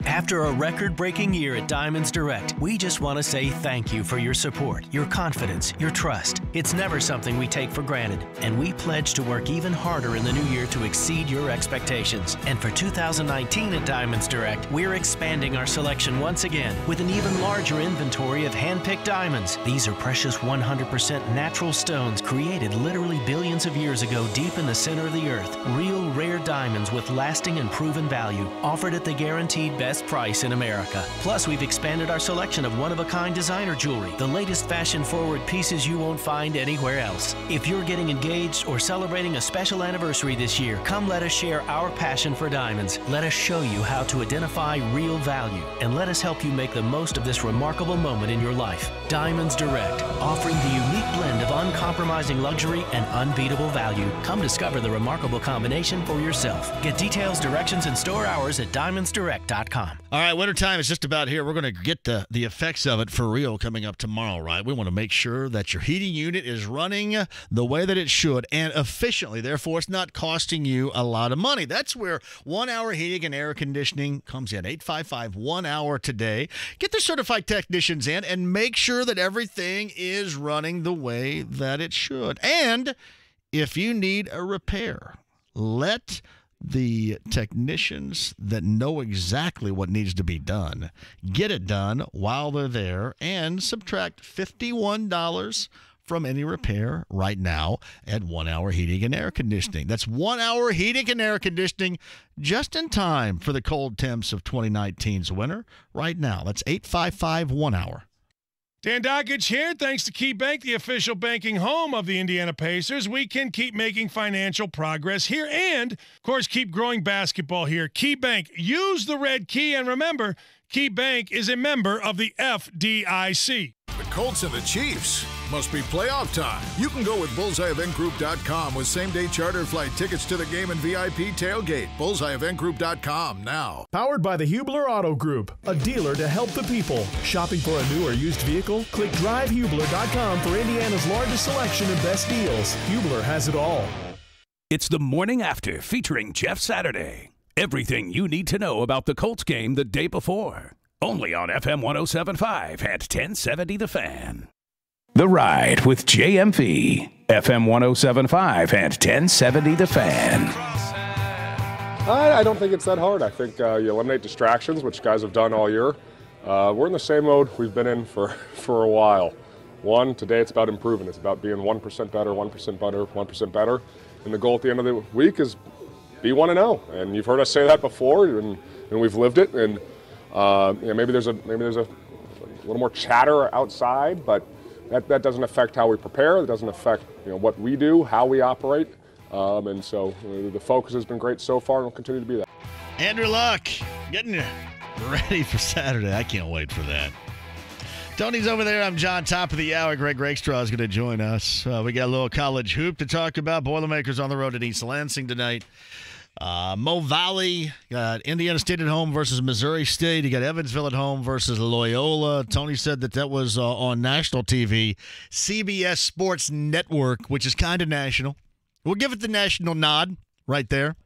After a record-breaking year at Diamonds Direct, we just want to say thank you for your support, your confidence, your trust. It's never something we take for granted, and we pledge to work even harder in the new year to exceed your expectations. And for 2019 at Diamonds Direct, we're expanding our selection once again with an even larger inventory of hand-picked diamonds. These are precious 100% natural stones created literally billions of years ago deep in the center of the earth. Real, rare diamonds with lasting and proven value, offered at the guaranteed best price in America. Plus, we've expanded our selection of one-of-a-kind designer jewelry, the latest fashion-forward pieces you won't find anywhere else. If you're getting engaged or celebrating a special anniversary this year, come let us share our passion for diamonds. Let us show you how to identify real value, and let us help you make the most of this remarkable moment in your life. Diamonds Direct, offering the unique blend of uncompromising luxury and unbeatable value. Come discover the remarkable combination for yourself. Get details, directions, and store hours at diamondsdirect.com.
All right, wintertime is just about here. We're going to get the effects of it for real coming up tomorrow, right? We want to make sure that your heating unit is running the way that it should and efficiently. Therefore, it's not costing you a lot of money. That's where 1 hour heating and air conditioning comes in. 855 1 hour today. Get the certified technicians in and make sure that everything is running the way that it should. And if you need a repair, let the technicians that know exactly what needs to be done get it done while they're there, and subtract $51 from any repair right now at 1 hour heating and air conditioning. That's 1 hour heating and air conditioning just in time for the cold temps of 2019's winter right now. That's 855 1 hour.
Dan Dockage here. Thanks to KeyBank, the official banking home of the Indiana Pacers, we can keep making financial progress here and, of course, keep growing basketball here. KeyBank, use the red key, and remember, KeyBank is a member of the FDIC.
The Colts and the Chiefs must be playoff time. You can go with bullseyeeventgroup.com with same-day charter flight tickets to the game and VIP tailgate. Bullseyeeventgroup.com now.
Powered by the Hubler Auto Group, a dealer to help the people. Shopping for a new or used vehicle? Click drivehubler.com for Indiana's largest selection and best deals. Hubler has it all.
It's the morning after, featuring Jeff Saturday. Everything you need to know about the Colts game the day before. Only on FM 107.5 at 1070 The Fan. The Ride with JMV. FM 107.5 and 1070 The Fan.
I don't think it's that hard. I think you eliminate distractions, which guys have done all year. We're in the same mode we've been in for a while. Today it's about improving. It's about being 1% better, 1% better, 1% better. And the goal at the end of the week is be 1-0. And you've heard us say that before, and we've lived it. And maybe there's a little more chatter outside, but that doesn't affect how we prepare. It doesn't affect what we do, how we operate. And so the focus has been great so far, and will continue to be that.
Andrew Luck getting ready for Saturday. I can't wait for that. Tony's over there. I'm John, top of the hour. Greg Rakestraw is going to join us. We got a little college hoop to talk about. Boilermakers on the road at East Lansing tonight. Mo Valley, got Indiana State at home versus Missouri State. You got Evansville at home versus Loyola. Tony said that was on national TV, CBS Sports Network, which is kind of national. We'll give it the national nod right there.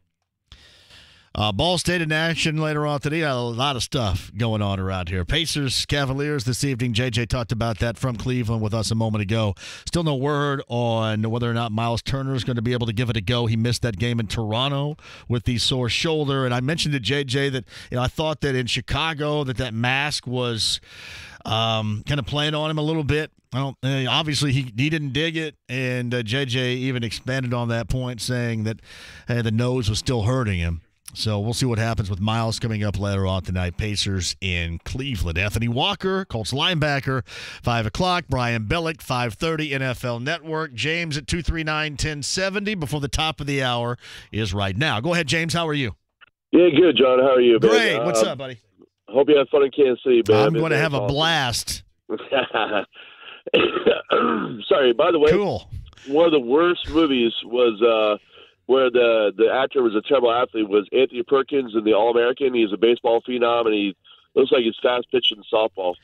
Ball State in action later on today. A lot of stuff going on around here. Pacers, Cavaliers this evening. JJ talked about that from Cleveland with us a moment ago. Still no word on whether or not Miles Turner is going to be able to give it a go. He missed that game in Toronto with the sore shoulder. And I mentioned to JJ that I thought that in Chicago that mask was kind of playing on him a little bit. Obviously, he didn't dig it, and JJ even expanded on that point, saying that the nose was still hurting him. So we'll see what happens with Miles coming up later on tonight. Pacers in Cleveland. Anthony Walker, Colts linebacker, 5 o'clock. Brian Billick, 5:30, NFL Network. James at 239-1070 before the top of the hour is right now. Go ahead, James. How are you?
Yeah, good, John. How are you, man?
Great. What's up, buddy?
Hope you had fun in Kansas City, man.
I'm going to have a blast.
Sorry, by the way,
cool.
One of the worst movies was where the actor was a terrible athlete was Anthony Perkins in The All-American. He's a baseball phenom, and he looks like he's fast pitching softball.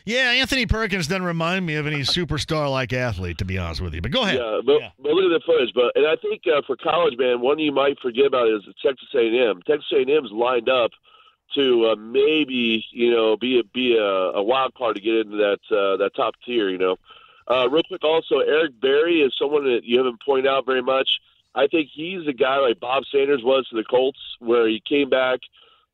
Yeah, Anthony Perkins doesn't remind me of any superstar-like athlete, to be honest with you. But go ahead.
Yeah, but look at the footage. And I think for college, man, one you might forget about is Texas A&M. Texas A&M's lined up to maybe be a wild card to get into that top tier. Real quick, also Eric Berry is someone that you haven't pointed out very much. I think he's a guy like Bob Sanders was to the Colts, where he came back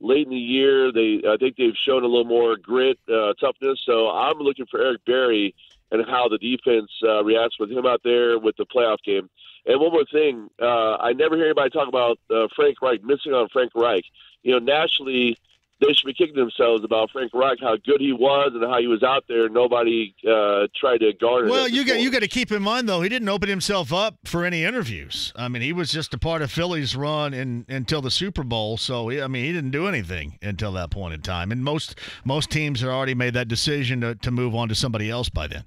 late in the year. I think they've shown a little more grit, toughness. So I'm looking for Eric Berry and how the defense reacts with him out there with the playoff game. And one more thing, I never hear anybody talk about Frank Reich, missing on Frank Reich. Nationally, they should be kicking themselves about Frank Reich, how good he was and how he was out there. Nobody tried to garner.
Well, you got to keep in mind, though, he didn't open himself up for any interviews. I mean, he was just a part of Philly's run until the Super Bowl. So, he didn't do anything until that point in time. And most teams have already made that decision to move on to somebody else by then.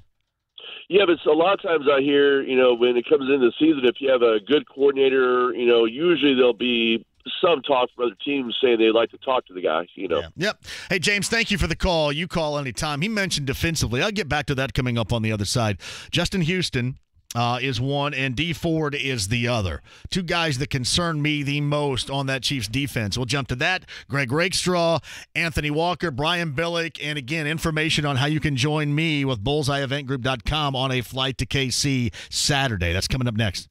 Yeah, but a lot of times I hear, when it comes into the season, if you have a good coordinator, usually there'll be some talk from other teams saying they'd like to talk to the guy,
Yeah. Yep. Hey, James, thank you for the call. You call anytime. He mentioned defensively. I'll get back to that coming up on the other side. Justin Houston is one, and D Ford is the other. Two guys that concern me the most on that Chiefs defense. We'll jump to that. Greg Rakestraw, Anthony Walker, Brian Billick, and again, information on how you can join me with bullseyeeventgroup.com on a flight to KC Saturday. That's coming up next.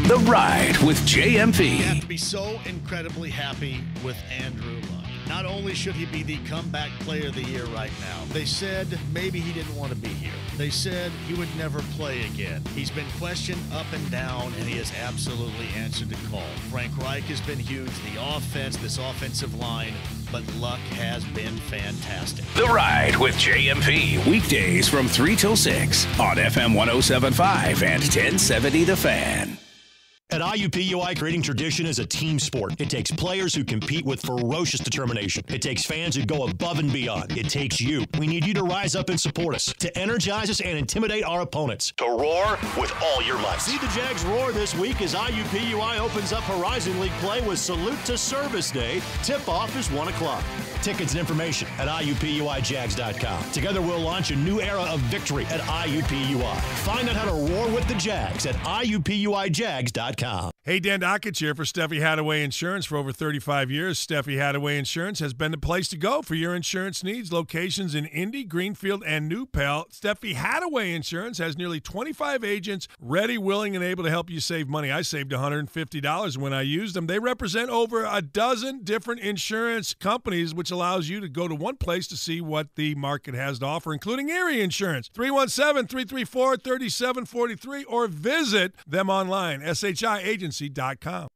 The Ride with JMV.
You have to be so incredibly happy with Andrew Luck. Not only should he be the comeback player of the year right now, they said maybe he didn't want to be here. They said he would never play again. He's been questioned up and down, and he has absolutely answered the call. Frank Reich has been huge. The offense, this offensive line, but Luck has been fantastic.
The Ride with JMV. Weekdays from 3 till 6 on FM 107.5 and 1070 The Fan.
At IUPUI, creating tradition is a team sport. It takes players who compete with ferocious determination. It takes fans who go above and beyond. It takes you. We need you to rise up and support us, to energize us and intimidate our opponents, to roar with all your might. See the Jags roar this week as IUPUI opens up Horizon League play with Salute to Service Day. Tip-off is 1 o'clock. Tickets and information at IUPUIJags.com. Together we'll launch a new era of victory at IUPUI. Find out how to roar with the Jags at IUPUIJags.com.
Hey, Dan Dockett here for Steffi Hadaway Insurance. For over 35 years, Steffi Hadaway Insurance has been the place to go for your insurance needs. Locations in Indy, Greenfield, and New Pal. Steffi Hadaway Insurance has nearly 25 agents ready, willing, and able to help you save money. I saved $150 when I used them. They represent over a dozen different insurance companies, which allows you to go to one place to see what the market has to offer, including Erie Insurance. 317-334-3743 or visit them online, shiagency.com.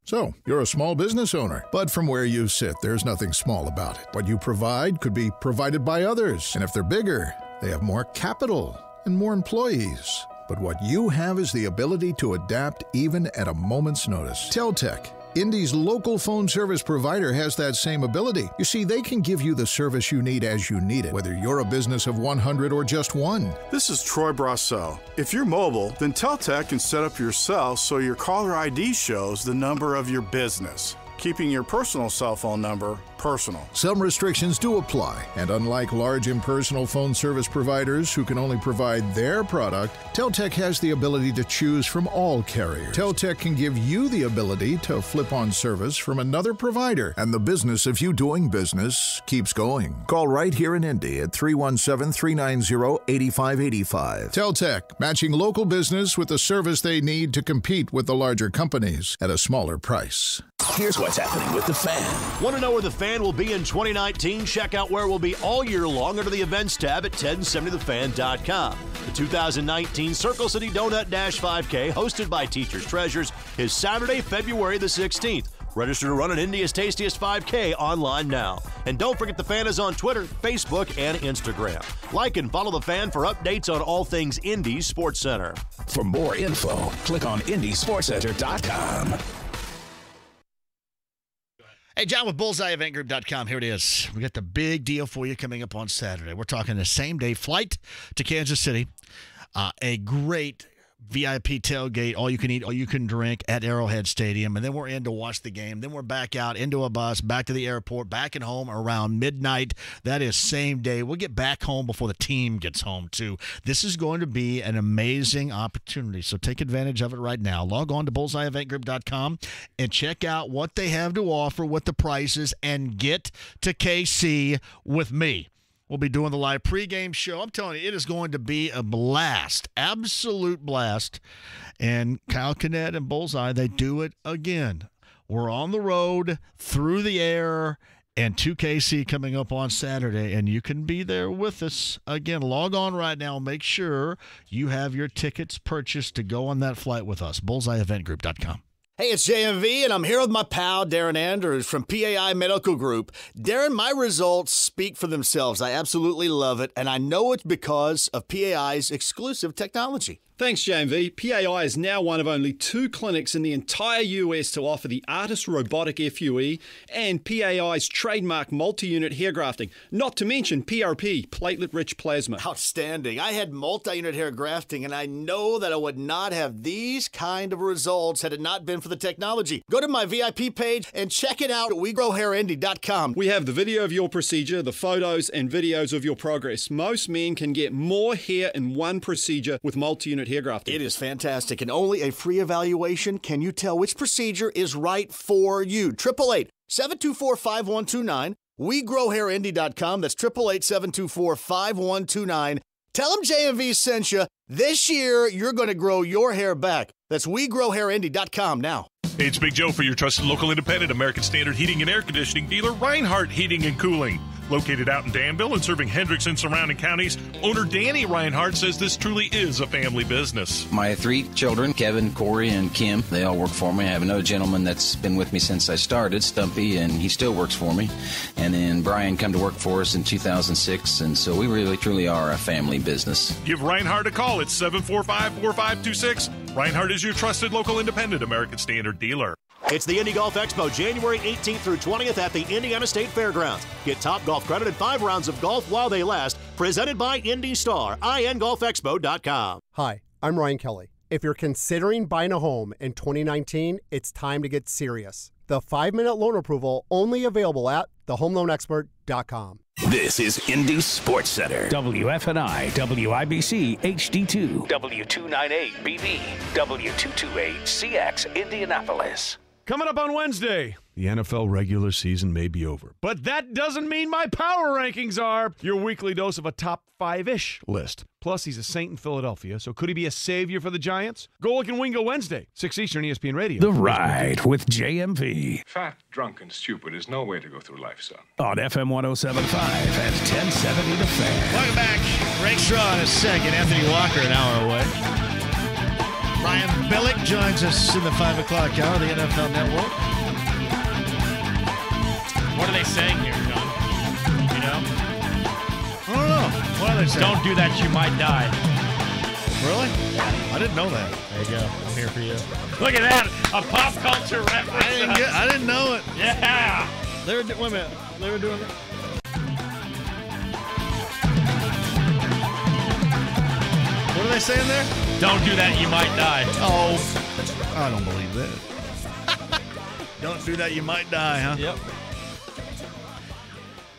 So, you're a small business owner, but from where you sit, there's nothing small about it. What you provide could be provided by others, and if they're bigger, they have more capital and more employees. But what you have is the ability to adapt even at a moment's notice. Teltec, Indy's local phone service provider, has that same ability. You see, they can give you the service you need as you need it, whether you're a business of 100 or just one.
This is Troy Brassell. If you're mobile, then Teltec can set up your cell so your caller ID shows the number of your business, keeping your personal cell phone number personal.
Some restrictions do apply, and unlike large impersonal phone service providers who can only provide their product, Teltec has the ability to choose from all carriers. Teltec can give you the ability to flip on service from another provider, and the business of you doing business keeps going. Call right here in Indy at 317-390-8585. Teltec, matching local business with the service they need to compete with the larger companies at a smaller price.
Here's what's happening with the Fan. Want to know where the Fan will be in 2019? Check out where we'll be all year long under the events tab at 1070thefan.com. The 2019 Circle City Donut Dash 5K, hosted by Teachers Treasures, is Saturday, February the 16th. Register to run an India's Tastiest 5K online now. And don't forget the Fan is on Twitter, Facebook, and Instagram. Like and follow the Fan for updates on all things Indy Sports Center.
For more info, click on IndySportsCenter.com.
Hey, John with BullseyeEventGroup.com. Here it is. We got the big deal for you coming up on Saturday. We're talking the same-day flight to Kansas City, a great VIP tailgate, all you can eat, all you can drink at Arrowhead Stadium, and then we're in to watch the game. Then we're back out into a bus, back to the airport, back and home around midnight. That is same day. We'll get back home before the team gets home, too. This is going to be an amazing opportunity, so take advantage of it right now. Log on to BullseyeEventGroup.com and check out what they have to offer, what the price is, and get to KC with me. We'll be doing the live pregame show. I'm telling you, it is going to be a blast, absolute blast. And Kyle Kinnett and Bullseye, they do it again. We're on the road, through the air, and to KC coming up on Saturday, and you can be there with us. Again, log on right now. Make sure you have your tickets purchased to go on that flight with us. BullseyeEventGroup.com.
Hey, it's JMV, and I'm here with my pal, Darren Andrews from PAI Medical Group. Darren, my results speak for themselves. I absolutely love it, and I know it's because of PAI's exclusive technology.
Thanks, JMV. PAI is now one of only 2 clinics in the entire US to offer the ARTIS robotic FUE and PAI's trademark multi-unit hair grafting, not to mention PRP, platelet-rich plasma.
Outstanding. I had multi-unit hair grafting, and I know that I would not have these kind of results had it not been for the technology. Go to my VIP page and check it out at WeGrowHairIndy.com.
We have the video of your procedure, the photos and videos of your progress. Most men can get more hair in one procedure with multi-unit hair grafting.
It is fantastic, and only a free evaluation can you tell which procedure is right for you. 888-724-5129. WeGrowHairIndy.com. That's 888-724-5129. Tell them JMV sent you. This year, you're going to grow your hair back. That's WeGrowHairIndy.com now.
Hey, it's Big Joe for your trusted local independent American Standard Heating and Air Conditioning dealer, Reinhardt Heating and Cooling. Located out in Danville and serving Hendricks and surrounding counties, owner Danny Reinhardt says this truly is a family business.
My 3 children, Kevin, Corey, and Kim, they all work for me. I have another gentleman that's been with me since I started, Stumpy, and he still works for me. And then Brian come to work for us in 2006, and so we really, truly are a family business.
Give Reinhardt a call at 745-4526. Reinhardt is your trusted local independent American Standard dealer.
It's the Indy Golf Expo, January 18th through 20th at the Indiana State Fairgrounds. Get top golf credit and 5 rounds of golf while they last. Presented by Indy Star, ingolfexpo.com.
Hi, I'm Ryan Kelly. If you're considering buying a home in 2019, it's time to get serious. The 5-minute loan approval only available at thehomeloanexpert.com.
This is Indy Sports Center.
WFNI, WIBC, HD2, W298BV, W228CX, Indianapolis.
Coming up on Wednesday, the NFL regular season may be over. But that doesn't mean my power rankings are. Your weekly dose of a top 5-ish list. Plus, he's a Saint in Philadelphia, so could he be a savior for the Giants? Go Look and Wingo Wednesday, 6 Eastern, ESPN Radio.
The Ride with JMV.
Fat, drunk, and stupid is no way to go through life, son.
On FM 107.5 and 1070 The Fan.
Welcome back. Ray Straw in a second. Anthony Walker an hour away. Brian Billick joins us in the 5 o'clock hour, the NFL Network.
What are they saying here, John? You know?
I don't know. What are they saying?
Don't do that, you might die.
Really? I didn't know that.
There you go. I'm here for you. Look at that. A pop culture reference.
I didn't know it.
Yeah.
Wait a minute. They were doing that. What are they saying there?
Don't do that, you might die.
Oh, I don't believe that. Don't do that, you might die, huh?
Yep.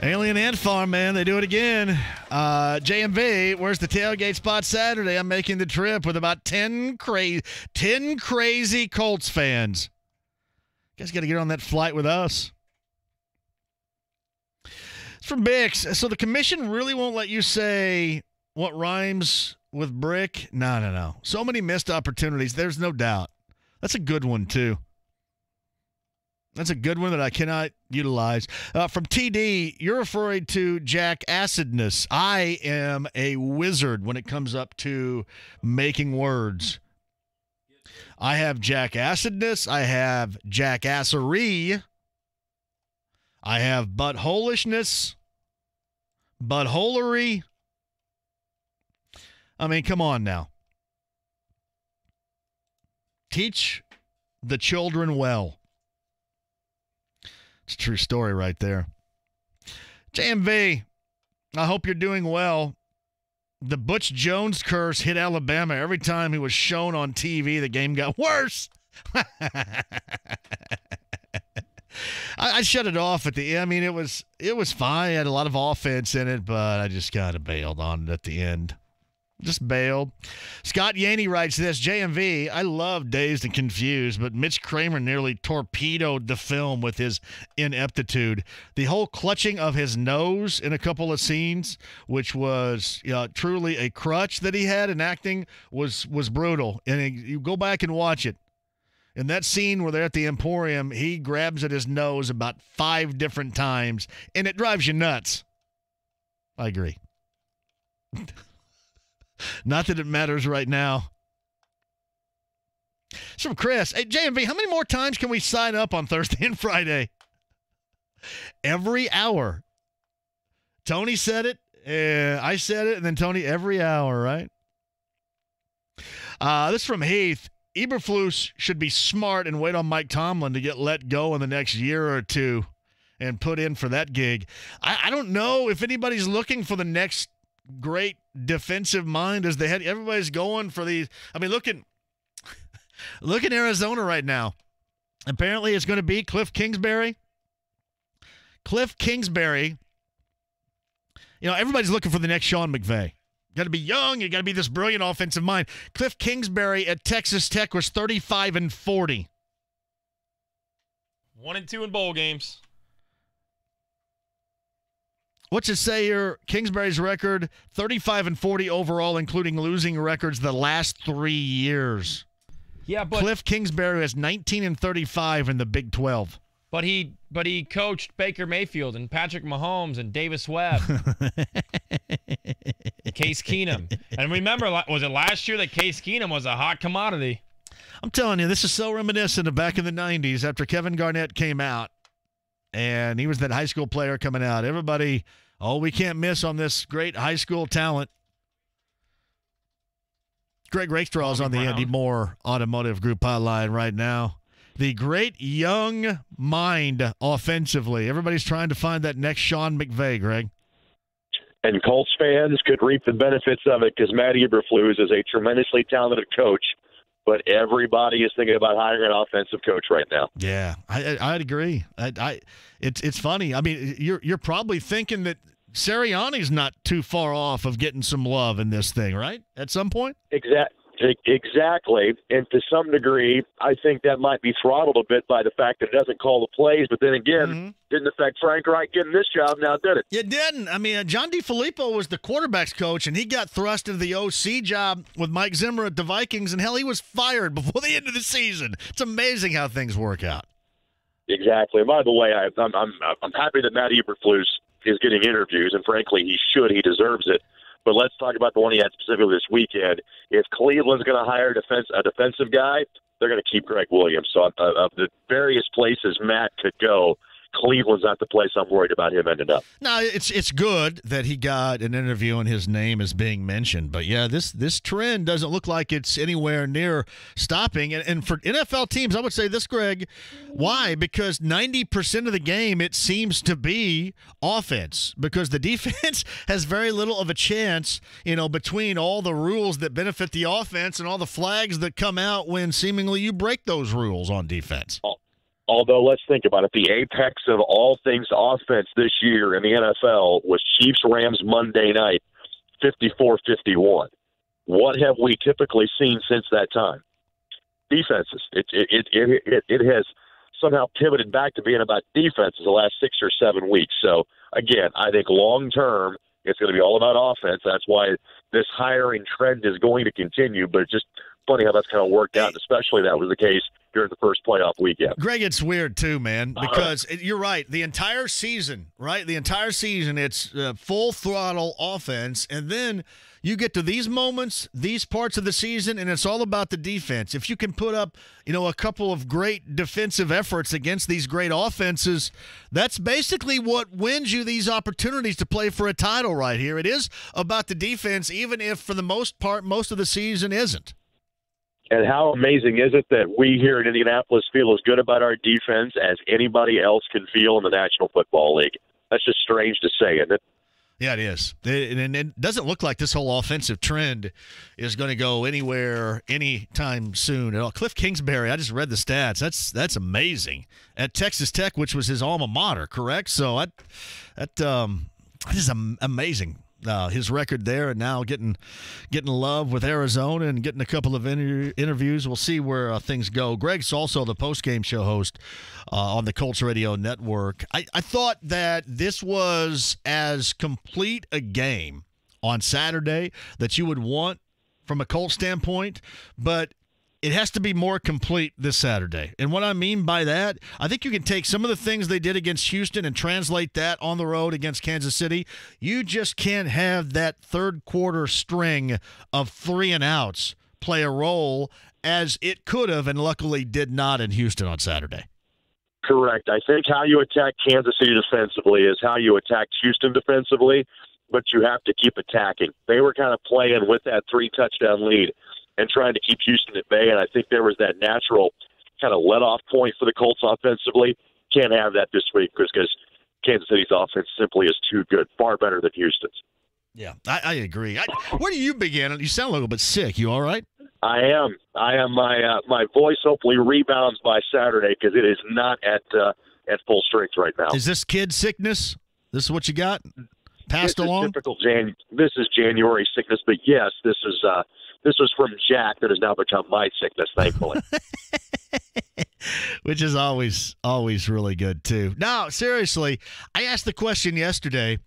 Alien Ant Farm, man, they do it again. JMV, where's the tailgate spot Saturday? I'm making the trip with about 10 crazy Colts fans. You guys got to get on that flight with us. It's from Bix. So the commission really won't let you say what rhymes with brick? No. So many missed opportunities. There's no doubt. That's a good one, too. That's a good one that I cannot utilize. From TD, you're referring to Jack Acidness. I am a wizard when it comes up to making words. I have jackassedness. I have jackassery. I have buttholishness. Buttholery. I mean, come on now. Teach the children well. It's a true story right there. JMV, I hope you're doing well. The Butch Jones curse hit Alabama. Every time he was shown on TV, the game got worse. I shut it off at the end. I mean, it was fine. It had a lot of offense in it, but I just kind of bailed on it at the end. Just bailed. Scott Yaney writes this, JMV, I love Dazed and Confused, but Mitch Kramer nearly torpedoed the film with his ineptitude. The whole clutching of his nose in a couple of scenes, which was truly a crutch that he had in acting, was brutal. And you go back and watch it. In that scene where they're at the Emporium, he grabs at his nose about 5 different times, and it drives you nuts. I agree. Not that it matters right now. It's from Chris. Hey, JMV, how many more times can we sign up on Thursday and Friday? Every hour. Tony said it. I said it. And then Tony, every hour, right? This is from Heath. Eberflus should be smart and wait on Mike Tomlin to get let go in the next year or two and put in for that gig. I don't know if anybody's looking for the next great defensive mind as they had. Everybody's going for these. I mean, look at Arizona right now. Apparently it's going to be Cliff Kingsbury. Cliff Kingsbury. Everybody's looking for the next Sean McVay. You got to be young. You got to be this brilliant offensive mind. Cliff Kingsbury at Texas Tech was 35-40.
1-2 in bowl games.
What's it say here? Kingsbury's record, 35-40 overall, including losing records the last 3 years.
Yeah, but
Cliff Kingsbury has 19-35 in the Big 12.
But he coached Baker Mayfield and Patrick Mahomes and Davis Webb. Case Keenum. And remember, was it last year that Case Keenum was a hot commodity?
I'm telling you, this is so reminiscent of back in the 90s after Kevin Garnett came out. And he was that high school player coming out. Everybody, we can't miss on this great high school talent. Greg Rakestraw is on the Andy Moore Automotive Group hotline right now. The great young mind offensively. Everybody's trying to find that next Sean McVay, Greg.
And Colts fans could reap the benefits of it because Matt Eberflus is a tremendously talented coach. But everybody is thinking about hiring an offensive coach right now.
Yeah, I'd agree. It's funny. I mean, you're probably thinking that Sirianni's not too far off of getting some love in this thing, right? At some point.
Exactly. And to some degree, I think that might be throttled a bit by the fact that it doesn't call the plays. But then again, didn't affect Frank Reich getting this job now, did it?
It didn't. I mean, John DeFilippo was the quarterback's coach, and he got thrust into the OC job with Mike Zimmer at the Vikings, and hell, he was fired before the end of the season. It's amazing how things work out.
Exactly. And by the way, I'm happy that Matt Eberflus is getting interviews, and frankly, he should. He deserves it. But let's talk about the one he had specifically this weekend. If Cleveland's going to hire a defensive guy, they're going to keep Greg Williams. So of the various places Matt could go, Cleveland's not the place I'm worried about him ending up.
No, it's good that he got an interview and his name is being mentioned. But, yeah, this trend doesn't look like it's anywhere near stopping. And for NFL teams, I would say this, Greg. Why? Because 90% of the game, it seems to be offense. Because the defense has very little of a chance, between all the rules that benefit the offense and all the flags that come out when seemingly you break those rules on defense.
Although, let's think about it. The apex of all things offense this year in the NFL was Chiefs-Rams Monday night, 54-51. What have we typically seen since that time? Defenses. It has somehow pivoted back to being about defenses the last 6 or 7 weeks. So, again, I think long-term it's going to be all about offense. That's why this hiring trend is going to continue, but it's just funny how that's kind of worked out, and especially that was the case during the first playoff weekend.
Greg, it's weird too, man, because you're right. The entire season, it's full throttle offense, and then you get to these moments, these parts of the season, and it's all about the defense. If you can put up, a couple of great defensive efforts against these great offenses, that's basically what wins you these opportunities to play for a title right here. It is about the defense, even if for the most part, most of the season isn't.
And how amazing is it that we here in Indianapolis feel as good about our defense as anybody else can feel in the National Football League? That's just strange to say, isn't it?
Yeah, it is. And it doesn't look like this whole offensive trend is going to go anywhere anytime soon at all. Cliff Kingsbury, I just read the stats. That's amazing. At Texas Tech, which was his alma mater, correct? So that is amazing. His record there, and now getting love with Arizona and getting a couple of interviews. We'll see where things go. Greg's also the post-game show host on the Colts Radio Network. I thought that this was as complete a game on Saturday that you would want from a Colts standpoint, but it has to be more complete this Saturday. And what I mean by that, I think you can take some of the things they did against Houston and translate that on the road against Kansas City. You just can't have that third quarter string of 3-and-outs play a role as it could have and luckily did not in Houston on Saturday.
Correct. I think how you attack Kansas City defensively is how you attack Houston defensively, but you have to keep attacking. They were kind of playing with that 3-touchdown lead and trying to keep Houston at bay, and I think there was that natural kind of let-off point for the Colts offensively. Can't have that this week because Kansas City's offense simply is too good, far better than Houston's.
Yeah, I agree. Where do you begin? You sound a little bit sick. You all right?
I am. My voice hopefully rebounds by Saturday because it is not at full strength right now.
Is this kid sickness? This is what you got? Passed along?
This is January sickness, but yes, this was from Jack that has now become my sickness, thankfully.
Which is always really good, too. No, seriously, I asked the question yesterday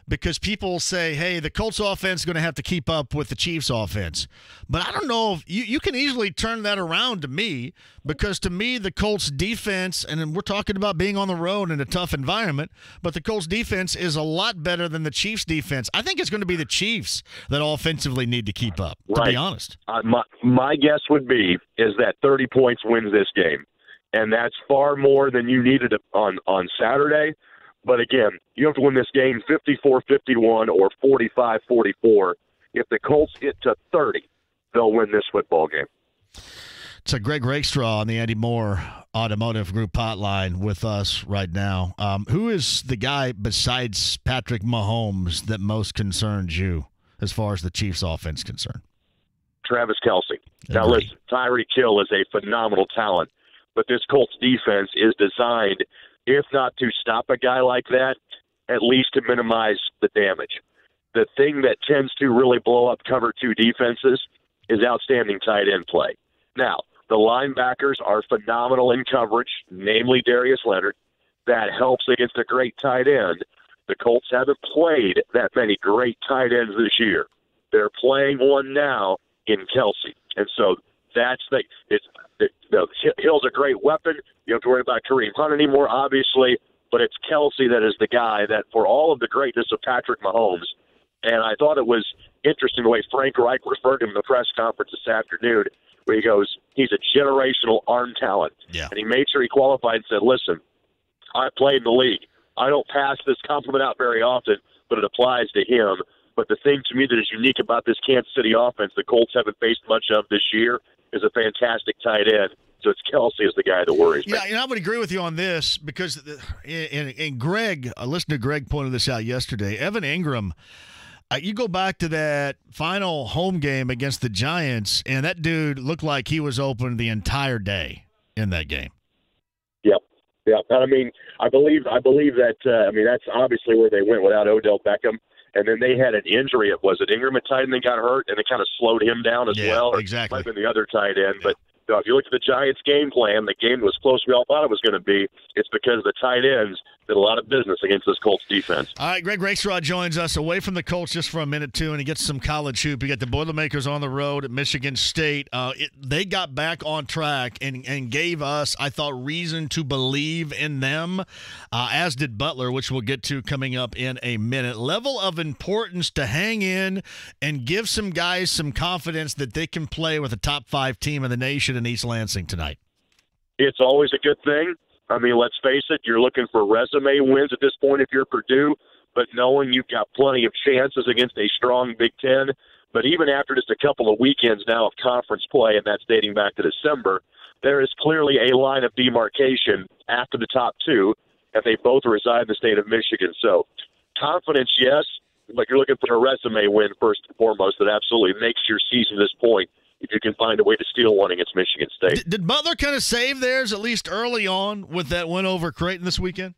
because people say, hey, the Colts offense is going to have to keep up with the Chiefs offense. But I don't know if you can easily turn that around to me, because to me, the Colts defense, and we're talking about being on the road in a tough environment, but the Colts defense is a lot better than the Chiefs defense. I think it's going to be the Chiefs that offensively need to keep up, to be honest.
My guess would be is that 30 points wins this game. And that's far more than you needed on Saturday. But again, you have to win this game 54-51 or 45-44. If the Colts get to 30, they'll win this football game.
It's a Greg Rakestraw on the Andy Moore Automotive Group hotline with us right now. Who is the guy besides Patrick Mahomes that most concerns you as far as the Chiefs' offense is concerned?
Travis Kelce. Now listen, Tyreek Hill is a phenomenal talent. But this Colts defense is designed, if not to stop a guy like that, at least to minimize the damage. The thing that tends to really blow up cover two defenses is outstanding tight end play. Now, the linebackers are phenomenal in coverage, namely Darius Leonard. That helps against a great tight end. The Colts haven't played that many great tight ends this year. They're playing one now in Kelce. And so that's Hill's a great weapon. You don't have to worry about Kareem Hunt anymore, obviously, but it's Kelce that is the guy that, for all of the greatness of Patrick Mahomes, and I thought it was interesting the way Frank Reich referred to him in the press conference this afternoon, where he goes, he's a generational arm talent.
Yeah.
And he made sure he qualified and said, listen, I played in the league. I don't pass this compliment out very often, but it applies to him. But the thing to me that is unique about this Kansas City offense the Colts haven't faced much of this year is a fantastic tight end. So it's Kelce is the guy that worries me.
Yeah, and I would agree with you on this because, and Greg, listener Greg pointed this out yesterday, Evan Ingram, you go back to that final home game against the Giants, and that dude looked like he was open the entire day in that game.
Yep. And I believe that, that's obviously where they went without Odell Beckham. And then they had an injury. Was it Ingram at tight end that got hurt, and it kind of slowed him down as well?
Exactly.
It might have been the other tight end. Yeah. But if you look at the Giants' game plan, the game was close we all thought it was going to be. It's because the tight ends did a lot of business against this Colts defense.
All right, Greg Rakestraw joins us away from the Colts just for a minute, too, and he gets some college hoop. You got the Boilermakers on the road at Michigan State. They got back on track and gave us, I thought, reason to believe in them, as did Butler, which we'll get to coming up in a minute. Level of importance to hang in and give some guys some confidence that they can play with a top 5 team in the nation in East Lansing tonight.
It's always a good thing. I mean, let's face it, you're looking for resume wins at this point if you're Purdue, but knowing you've got plenty of chances against a strong Big Ten. But even after just a couple of weekends now of conference play, and that's dating back to December, there is clearly a line of demarcation after the top 2, and they both reside in the state of Michigan. So confidence, yes, but you're looking for a resume win first and foremost that absolutely makes your season to this point if you can find a way to steal one against Michigan State.
Did Butler kind of save theirs, at least early on, with that win over Creighton this weekend?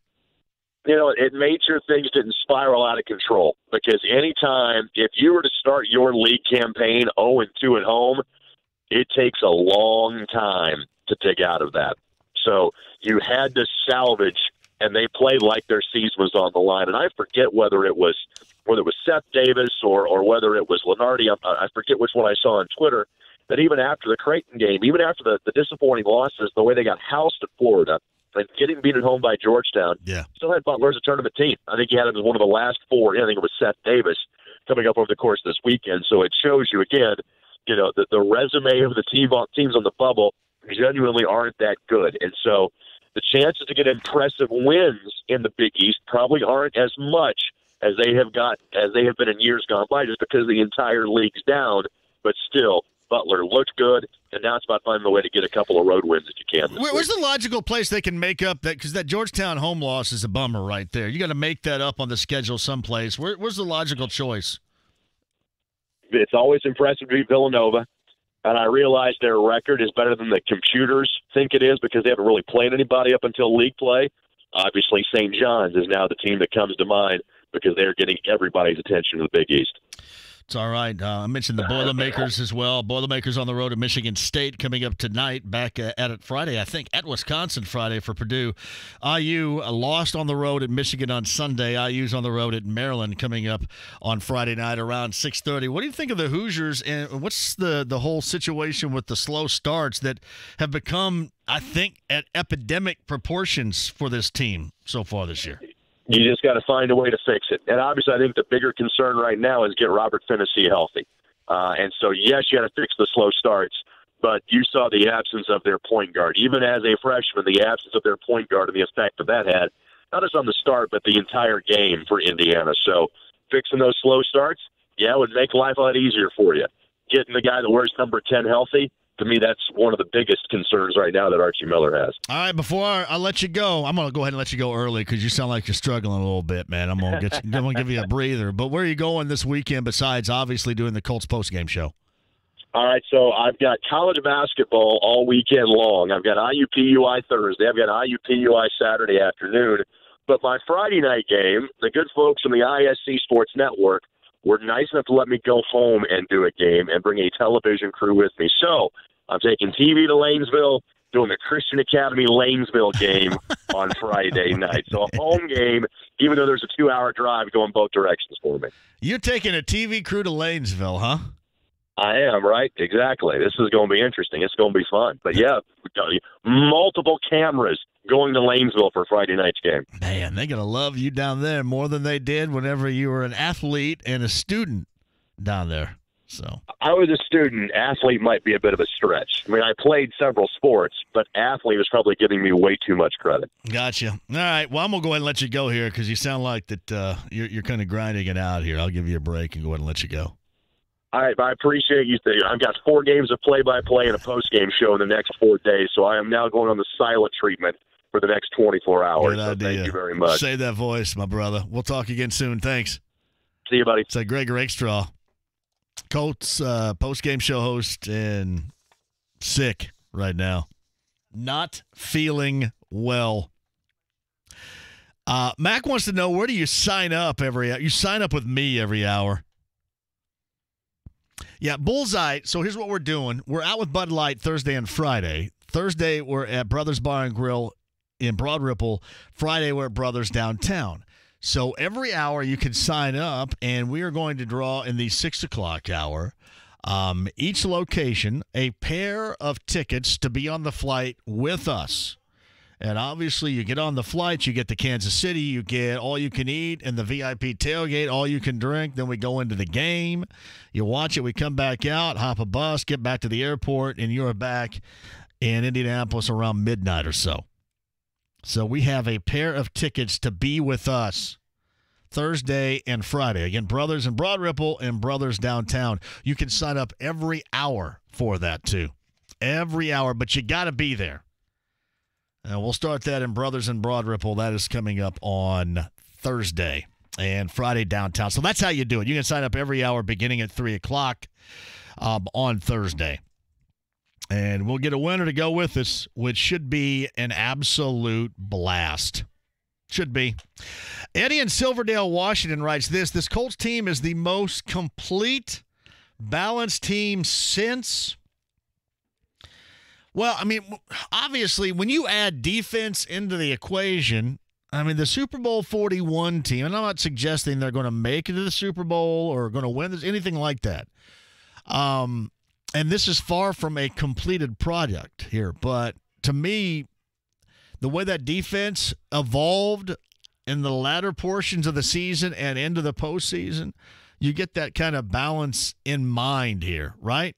You know, it made sure things didn't spiral out of control, because anytime, if you were to start your league campaign 0-2 at home, it takes a long time to dig out of that. So you had to salvage, and they played like their season was on the line. And I forget whether it was Seth Davis or whether it was Lenardi. I forget which one I saw on Twitter, that even after the Creighton game, even after the disappointing losses, the way they got housed at Florida and getting beat at home by Georgetown, still had Butler as a tournament team. I think he had him as one of the last 4. I think it was Seth Davis coming up over the course of this weekend. So it shows you, again, you know, the resume of the teams on the bubble genuinely aren't that good. And so the chances to get impressive wins in the Big East probably aren't as much as they have been in years gone by, just because the entire league's down. But still, Butler looked good, and now it's about finding a way to get a couple of road wins if you can.
Where's the logical place they can make up that? Because that Georgetown home loss is a bummer right there. You got to make that up on the schedule someplace. Where's the logical choice?
It's always impressive to beat Villanova, and I realize their record is better than the computers think it is because they haven't really played anybody up until league play. Obviously, St. John's is now the team that comes to mind because they're getting everybody's attention in the Big East.
It's all right. I mentioned the Boilermakers as well. Boilermakers on the road at Michigan State coming up tonight, back at it Friday, I think, at Wisconsin Friday for Purdue. IU lost on the road at Michigan on Sunday. IU's on the road at Maryland coming up on Friday night around 6:30. What do you think of the Hoosiers, and what's the whole situation with the slow starts that have become, I think, at epidemic proportions for this team so far this year?
You just got to find a way to fix it. And obviously, I think the bigger concern right now is get Robert Finney healthy. And so, yes, you got to fix the slow starts, but you saw the absence of their point guard. Even as a freshman, the absence of their point guard and the effect that had, not just on the start, but the entire game for Indiana. So fixing those slow starts, it would make life a lot easier for you. Getting the guy that wears number 10 healthy, to me, that's one of the biggest concerns right now that Archie Miller has.
All right, before I let you go, I'm going to go ahead and let you go early because you sound like you're struggling a little bit, man. I'm going to give you a breather. But where are you going this weekend besides obviously doing the Colts postgame show?
All right, so I've got college basketball all weekend long. I've got IUPUI Thursday. I've got IUPUI Saturday afternoon. But my Friday night game, the good folks from the ISC Sports Network were nice enough to let me go home and do a game and bring a television crew with me. So I'm taking TV to Lanesville, doing the Christian Academy Lanesville game on Friday night. So a home game, even though there's a 2-hour drive going both directions for me.
You're taking a TV crew to Lanesville, huh?
I am, right? Exactly. This is going to be interesting. It's going to be fun. But, yeah, multiple cameras going to Lanesville for Friday night's game.
Man, they're going to love you down there more than they did whenever you were an athlete and a student down there. So
I was a student. Athlete might be a bit of a stretch. I mean, I played several sports, but athlete was probably giving me way too much credit.
Gotcha. All right. Well, I'm going to go ahead and let you go here because you sound like that you're kind of grinding it out here. I'll give you a break and go ahead and let you go.
All right, I appreciate you. I've got 4 games of play-by-play and a post-game show in the next 4 days, so I am now going on the silent treatment for the next 24 hours.
Good idea.
So thank you very much.
Save that voice, my brother. We'll talk again soon. Thanks.
See you, buddy.
It's Greg Rakestraw, Colts post-game show host, and sick right now. Not feeling well. Mac wants to know, where do you sign up every hour? You sign up with me every hour. Yeah, Bullseye. So here's what we're doing. We're out with Bud Light Thursday and Friday. Thursday, we're at Brothers Bar and Grill in Broad Ripple. Friday, we're at Brothers downtown. So every hour you can sign up, and we are going to draw in the 6 o'clock hour, each location, a pair of tickets to be on the flight with us. And obviously, you get on the flight, you get to Kansas City, you get all you can eat and the VIP tailgate, all you can drink. Then we go into the game. You watch it, we come back out, hop a bus, get back to the airport, and you're back in Indianapolis around midnight or so. So we have a pair of tickets to be with us Thursday and Friday. Again, Brothers in Broad Ripple and Brothers downtown. You can sign up every hour for that, too. Every hour, but you got to be there. And we'll start that in Brothers in Broad Ripple. That is coming up on Thursday and Friday downtown. So that's how you do it. You can sign up every hour beginning at 3 o'clock on Thursday. And we'll get a winner to go with us, which should be an absolute blast. Should be. Eddie in Silverdale, Washington writes this Colts team is the most complete, balanced team since... Well, I mean, obviously, when you add defense into the equation, I mean, the Super Bowl 41 team, and I'm not suggesting they're going to make it to the Super Bowl or going to win this, anything like that. And this is far from a completed product here. But to me, the way that defense evolved in the latter portions of the season and into the postseason, you get that kind of balance in mind here, right?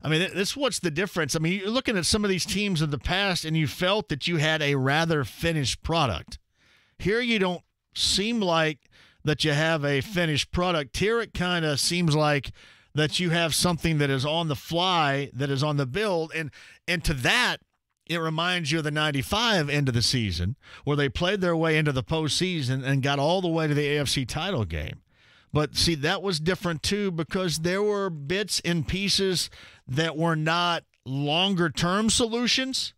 I mean, that's what's the difference. I mean, you're looking at some of these teams of the past, and you felt that you had a rather finished product. Here you don't seem like that you have a finished product. Here it kind of seems like that you have something that is on the fly, that is on the build. And to that, it reminds you of the 95 end of the season, where they played their way into the postseason and got all the way to the AFC title game. But, see, that was different, too, because there were bits and pieces that were not longer-term solutions.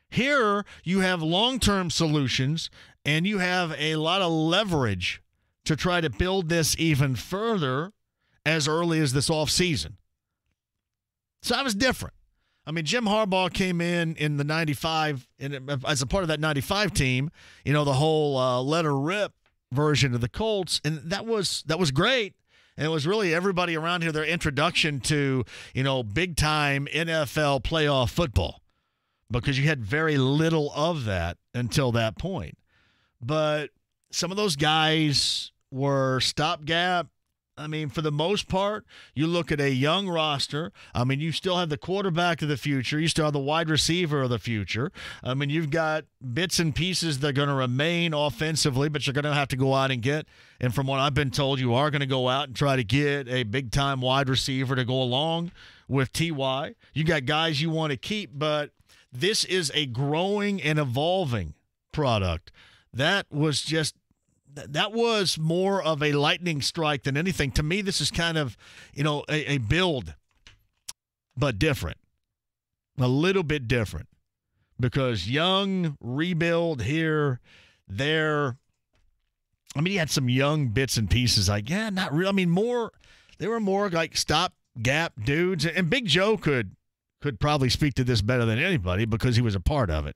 Here, you have long-term solutions, and you have a lot of leverage to try to build this even further as early as this offseason. So that was different. I mean, Jim Harbaugh came in the 95, as a part of that 95 team, the whole let her rip version of the Colts, and that was great. And it was really everybody around here, their introduction to, big-time NFL playoff football, because you had very little of that until that point. But some of those guys were stopgap. I mean, for the most part, you look at a young roster. I mean, you still have the quarterback of the future. You still have the wide receiver of the future. I mean, you've got bits and pieces that are going to remain offensively, but you're going to have to go out and get. And from what I've been told, you are going to go out and try to get a big-time wide receiver to go along with T.Y. You got guys you want to keep, but this is a growing and evolving product. That was more of a lightning strike than anything. To me, this is kind of, a build, but different. A little bit different. Because young, rebuild here, there. I mean, he had some young bits and pieces. Not really. I mean, they were more like stop-gap dudes. And Big Joe could probably speak to this better than anybody because he was a part of it.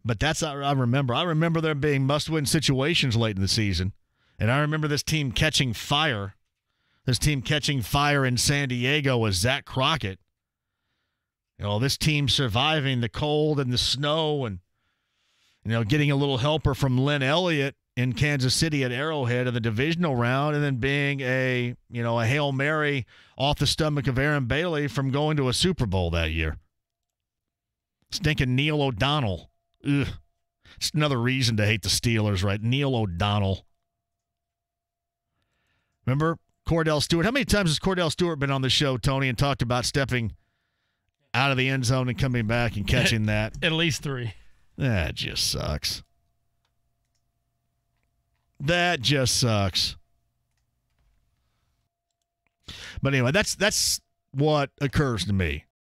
But that's how I remember. I remember there being must-win situations late in the season. And I remember this team catching fire. This team catching fire in San Diego with Zach Crockett. This team surviving the cold and the snow and, getting a little helper from Lynn Elliott in Kansas City at Arrowhead in the divisional round, and then being a Hail Mary off the stomach of Aaron Bailey from going to a Super Bowl that year. Stinking Neil O'Donnell. Ugh. It's another reason to hate the Steelers, right? Neil O'Donnell. Remember Cordell Stewart? How many times has Cordell Stewart been on the show, Tony, and talked about stepping out of the end zone and coming back and catching that?
At least 3.
That just sucks. That just sucks. But anyway, that's what occurs to me.